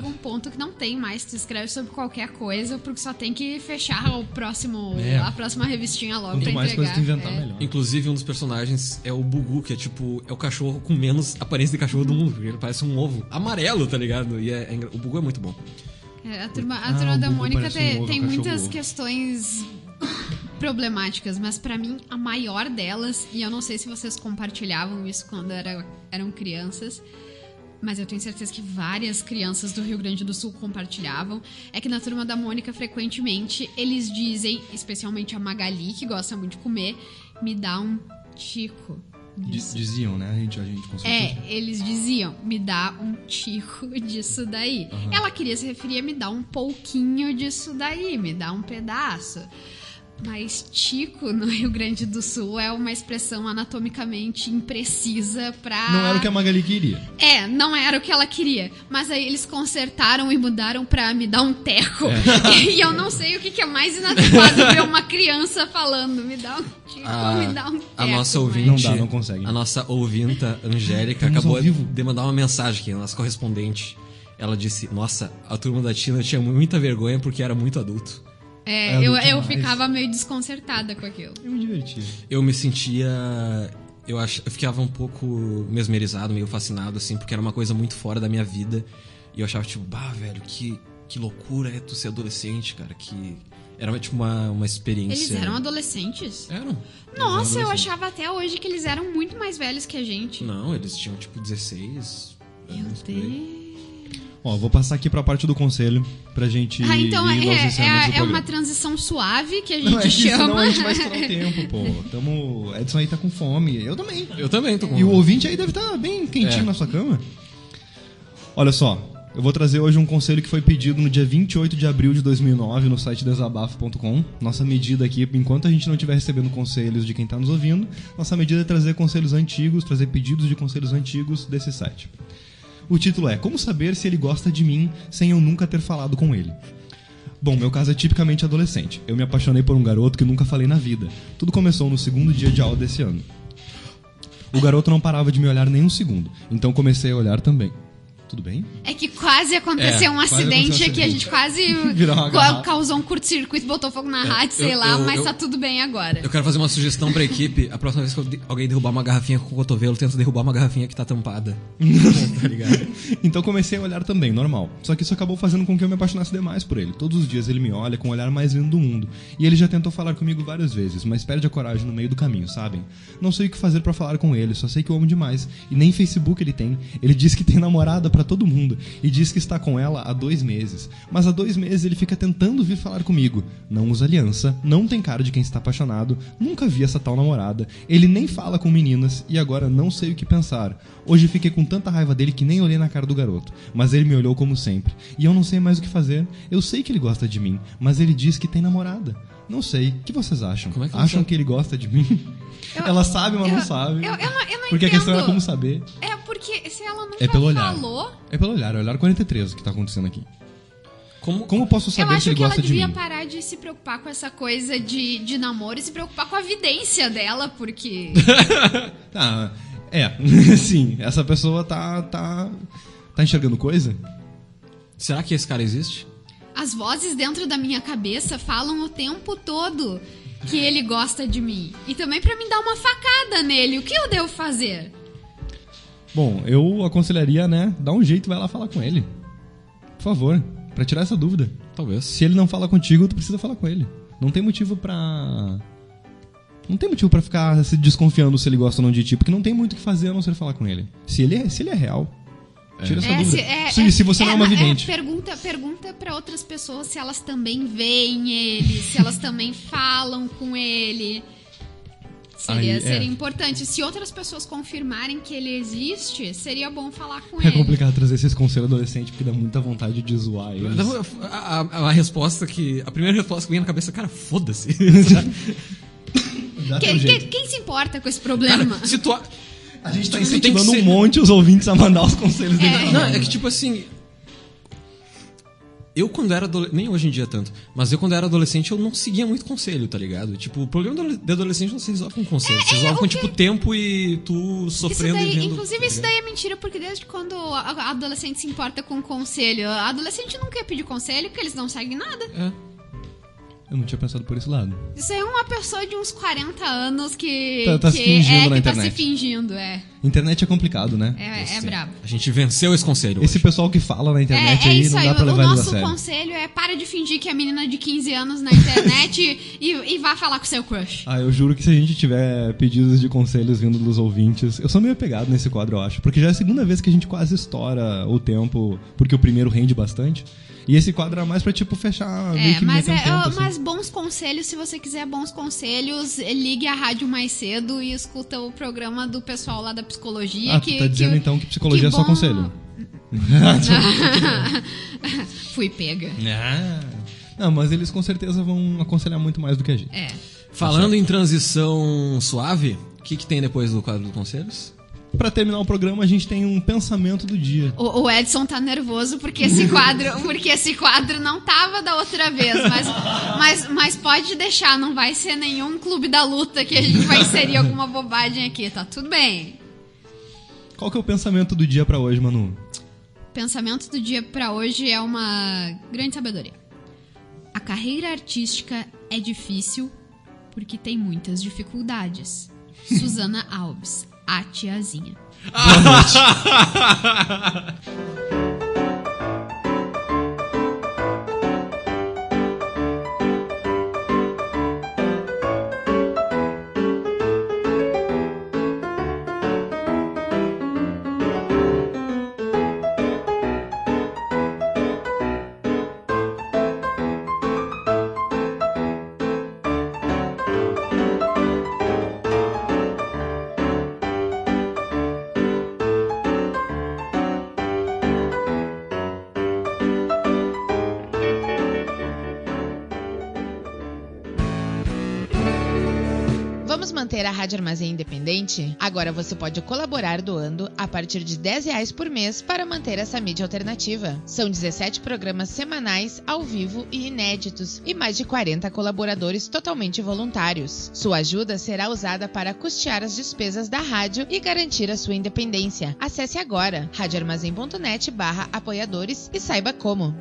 Speaker 4: um ponto que não tem mais. Tu escreve sobre qualquer coisa, porque só tem que fechar a próxima revistinha logo
Speaker 2: Quanto
Speaker 4: pra
Speaker 2: mais
Speaker 4: entregar.
Speaker 2: coisa tu inventar, melhor.
Speaker 3: Inclusive, um dos personagens é o Bugu, que é tipo... É o cachorro com menos aparência de cachorro do mundo. Porque ele parece um ovo amarelo, tá ligado? E o Bugu é muito bom.
Speaker 4: A turma
Speaker 2: o
Speaker 4: da
Speaker 2: Bugu
Speaker 4: Mônica
Speaker 2: parece
Speaker 4: tem,
Speaker 2: um ovo,
Speaker 4: tem
Speaker 2: cachorro
Speaker 4: muitas
Speaker 2: ovo.
Speaker 4: questões problemáticas, mas pra mim a maior delas, e eu não sei se vocês compartilhavam isso quando eram crianças, mas eu tenho certeza que várias crianças do Rio Grande do Sul compartilhavam, é que na turma da Mônica, frequentemente, eles dizem, especialmente a Magali, que gosta muito de comer, me dá um tico.
Speaker 2: Diziam, né? A gente com certeza.
Speaker 4: Eles diziam, me dá um tico disso daí. Ela queria se referir a me dar um pouquinho disso daí, me dá um pedaço. Mas tico no Rio Grande do Sul é uma expressão anatomicamente imprecisa pra...
Speaker 2: Não era o que a Magali queria.
Speaker 4: Não era o que ela queria. Mas aí eles consertaram e mudaram pra me dar um teco. E eu não sei o que é mais inadequado ver uma criança falando, me dá um tico, me dá um teco.
Speaker 3: A nossa
Speaker 4: mas-
Speaker 3: ouvinte...
Speaker 2: Não dá, não consegue.
Speaker 3: A nossa ouvinta, Angélica,
Speaker 2: Estamos
Speaker 3: acabou
Speaker 2: ao vivo.
Speaker 3: de mandar uma mensagem aqui, a nossa correspondente. Ela disse, nossa, a turma da Tina tinha muita vergonha porque era muito adulto.
Speaker 2: adulto
Speaker 4: Eu
Speaker 2: demais.
Speaker 4: ficava meio desconcertada com aquilo.
Speaker 2: Eu me diverti.
Speaker 3: Eu me sentia... Eu ficava um pouco mesmerizado, meio fascinado, assim, porque era uma coisa muito fora da minha vida. E eu achava, tipo, velho, que loucura é tu ser adolescente, cara, que... Era, tipo, uma experiência...
Speaker 4: Eles eram adolescentes?
Speaker 3: Eram.
Speaker 4: Nossa, eu
Speaker 3: adolescentes.
Speaker 4: achava até hoje que eles eram muito mais velhos que a gente.
Speaker 3: Não, eles tinham, tipo, 16
Speaker 4: Meu
Speaker 3: anos por aí.
Speaker 4: Deus.
Speaker 2: Ó, vou passar aqui pra parte do conselho pra gente
Speaker 4: Então
Speaker 2: ir aos encerramentos do
Speaker 4: é
Speaker 2: programa.
Speaker 4: uma transição suave que a gente
Speaker 2: Não, é que senão
Speaker 4: chama.
Speaker 2: a gente vai estourar o tempo, pô. Edson aí tá com fome. Eu também.
Speaker 3: Eu também tô com...
Speaker 2: E o ouvinte aí deve estar bem quentinho na sua cama. Olha só, eu vou trazer hoje um conselho que foi pedido no dia 28 de abril de 2009 no site desabafo.com. Nossa medida aqui, enquanto a gente não estiver recebendo conselhos de quem tá nos ouvindo, nossa medida é trazer conselhos antigos, trazer pedidos de conselhos antigos desse site. O título é Como saber se ele gosta de mim sem eu nunca ter falado com ele? Bom, meu caso é tipicamente adolescente. Eu me apaixonei por um garoto que nunca falei na vida. Tudo começou no segundo dia de aula desse ano. O garoto não parava de me olhar nem um segundo, então comecei a olhar também. Tudo bem?
Speaker 4: É que quase aconteceu um
Speaker 2: quase
Speaker 4: acidente
Speaker 2: aconteceu um
Speaker 4: que a gente quase
Speaker 2: Virou uma garrafa.
Speaker 4: causou um curto-circuito, botou fogo na rádio, sei lá, mas tá tudo bem agora.
Speaker 3: Eu quero fazer uma sugestão pra equipe. A próxima vez que alguém derrubar uma garrafinha com o cotovelo, tenta derrubar uma garrafinha que tá tampada. Tá ligado?
Speaker 2: Então comecei a olhar também, normal. Só que isso acabou fazendo com que eu me apaixonasse demais por ele. Todos os dias ele me olha com o olhar mais lindo do mundo. E ele já tentou falar comigo várias vezes, mas perde a coragem no meio do caminho, sabem? Não sei o que fazer pra falar com ele, só sei que eu amo demais. E nem Facebook ele tem. Ele diz que tem namorada pra todo mundo. E diz que está com ela há 2 meses. Mas há 2 meses ele fica tentando vir falar comigo. Não usa aliança, não tem cara de quem está apaixonado, nunca vi essa tal namorada. Ele nem fala com meninas e agora não sei o que pensar. Hoje fiquei com tanta raiva dele que nem olhei na cara do garoto. Mas ele me olhou como sempre. E eu não sei mais o que fazer. Eu sei que ele gosta de mim, mas ele diz que tem namorada. Não sei. O que vocês acham?
Speaker 3: Como é que
Speaker 2: Acham que ele gosta de mim? Ela sabe, mas não sabe.
Speaker 4: Eu não
Speaker 2: Porque
Speaker 4: entendo.
Speaker 2: a questão é como saber.
Speaker 4: É porque se ela não
Speaker 2: É
Speaker 4: já
Speaker 2: pelo olhar.
Speaker 4: falou...
Speaker 2: É pelo olhar. É o olhar 43 que tá acontecendo aqui.
Speaker 3: Como
Speaker 2: Como eu posso
Speaker 4: Eu
Speaker 2: saber se
Speaker 4: acho
Speaker 2: ele
Speaker 4: que ela
Speaker 2: gosta de
Speaker 4: devia
Speaker 2: mim?
Speaker 4: parar de se preocupar com essa coisa de namoro e se preocupar com a vidência dela, porque...
Speaker 2: Tá, sim, essa pessoa tá enxergando coisa?
Speaker 3: Será que esse cara existe?
Speaker 4: As vozes dentro da minha cabeça falam o tempo todo que ele gosta de mim. E também pra me dar uma facada nele. O que eu devo fazer?
Speaker 2: Bom, eu aconselharia, né, dar um jeito e vai lá falar com ele. Por favor, pra tirar essa dúvida.
Speaker 3: Talvez.
Speaker 2: Se ele não fala contigo, tu precisa falar com ele. Não tem motivo pra ficar se desconfiando se ele gosta ou não de ti, porque não tem muito o que fazer a não ser falar com ele. Se ele é real, tira essa dúvida. Se você não é uma vidente.
Speaker 4: Pergunta pra outras pessoas se elas também veem ele, se elas também falam com ele. Seria importante. Se outras pessoas confirmarem que ele existe, seria bom falar com ele.
Speaker 2: É complicado trazer esses conselhos adolescentes, porque dá muita vontade de zoar eles.
Speaker 3: A resposta que... A primeira resposta que vem na cabeça, cara, foda-se.
Speaker 2: Dá teu jeito.
Speaker 4: Quem se importa com esse problema?
Speaker 3: Se tu...
Speaker 2: A gente tá
Speaker 3: Tu tem que
Speaker 2: incentivando
Speaker 3: ser-
Speaker 2: um monte os ouvintes a mandar os conselhos deles. pra
Speaker 3: Não,
Speaker 2: nós.
Speaker 3: é que tipo assim... Eu quando era adolescente... Nem hoje em dia tanto. Mas eu quando era adolescente, eu não seguia muito conselho, tá ligado? Tipo, o problema de adolescente não se resolve com conselho. Se resolve com, tipo, tempo e tu sofrendo e vendo...
Speaker 4: Inclusive, isso
Speaker 3: tá
Speaker 4: daí é mentira, porque desde quando a adolescente se importa com conselho? A adolescente não quer pedir conselho porque eles não seguem nada.
Speaker 3: ligado? É.
Speaker 2: Eu não tinha pensado por esse lado.
Speaker 4: Isso aí é uma pessoa de uns 40 anos que...
Speaker 2: Tá se fingindo na
Speaker 4: que tá
Speaker 2: internet.
Speaker 4: se fingindo, é.
Speaker 2: Internet é complicado, né?
Speaker 4: É brabo.
Speaker 3: A gente venceu esse conselho
Speaker 2: Esse
Speaker 3: hoje.
Speaker 2: pessoal que fala na internet aí
Speaker 4: isso
Speaker 2: não
Speaker 4: aí.
Speaker 2: dá pra
Speaker 4: O
Speaker 2: levar eles a
Speaker 4: nosso
Speaker 2: sério.
Speaker 4: conselho é para de fingir que é menina de 15 anos na internet e vá falar com seu crush.
Speaker 2: Ah, eu juro que se a gente tiver pedidos de conselhos vindo dos ouvintes, eu sou meio apegado nesse quadro, eu acho. Porque já é a segunda vez que a gente quase estoura o tempo, porque o primeiro rende bastante. E esse quadro era mais pra, tipo, fechar meio que
Speaker 4: Mas,
Speaker 2: meter um tempo, assim.
Speaker 4: mas bons conselhos, se você quiser bons conselhos, ligue a rádio mais cedo e escuta o programa do pessoal lá da psicologia.
Speaker 2: Ah, tu tá dizendo então que psicologia é só conselho.
Speaker 4: Fui pega.
Speaker 2: Não, mas eles com certeza vão aconselhar muito mais do que a gente.
Speaker 3: Falando em transição suave, o que tem depois do quadro dos conselhos?
Speaker 2: Pra terminar o programa, a gente tem um pensamento do dia.
Speaker 4: O Edson tá nervoso porque esse quadro não tava da outra vez, mas pode deixar, não vai ser nenhum clube da luta que a gente vai inserir alguma bobagem aqui, tá tudo bem.
Speaker 2: Qual que é o pensamento do dia pra hoje, Manu?
Speaker 4: O pensamento do dia pra hoje é uma grande sabedoria. A carreira artística é difícil porque tem muitas dificuldades. Suzana Alves, a tiazinha.
Speaker 5: Vamos manter a Rádio Armazém independente? Agora você pode colaborar doando a partir de R$10 por mês para manter essa mídia alternativa. São 17 programas semanais, ao vivo e inéditos, e mais de 40 colaboradores totalmente voluntários. Sua ajuda será usada para custear as despesas da rádio e garantir a sua independência. Acesse agora radioarmazém.net/apoiadores e saiba como.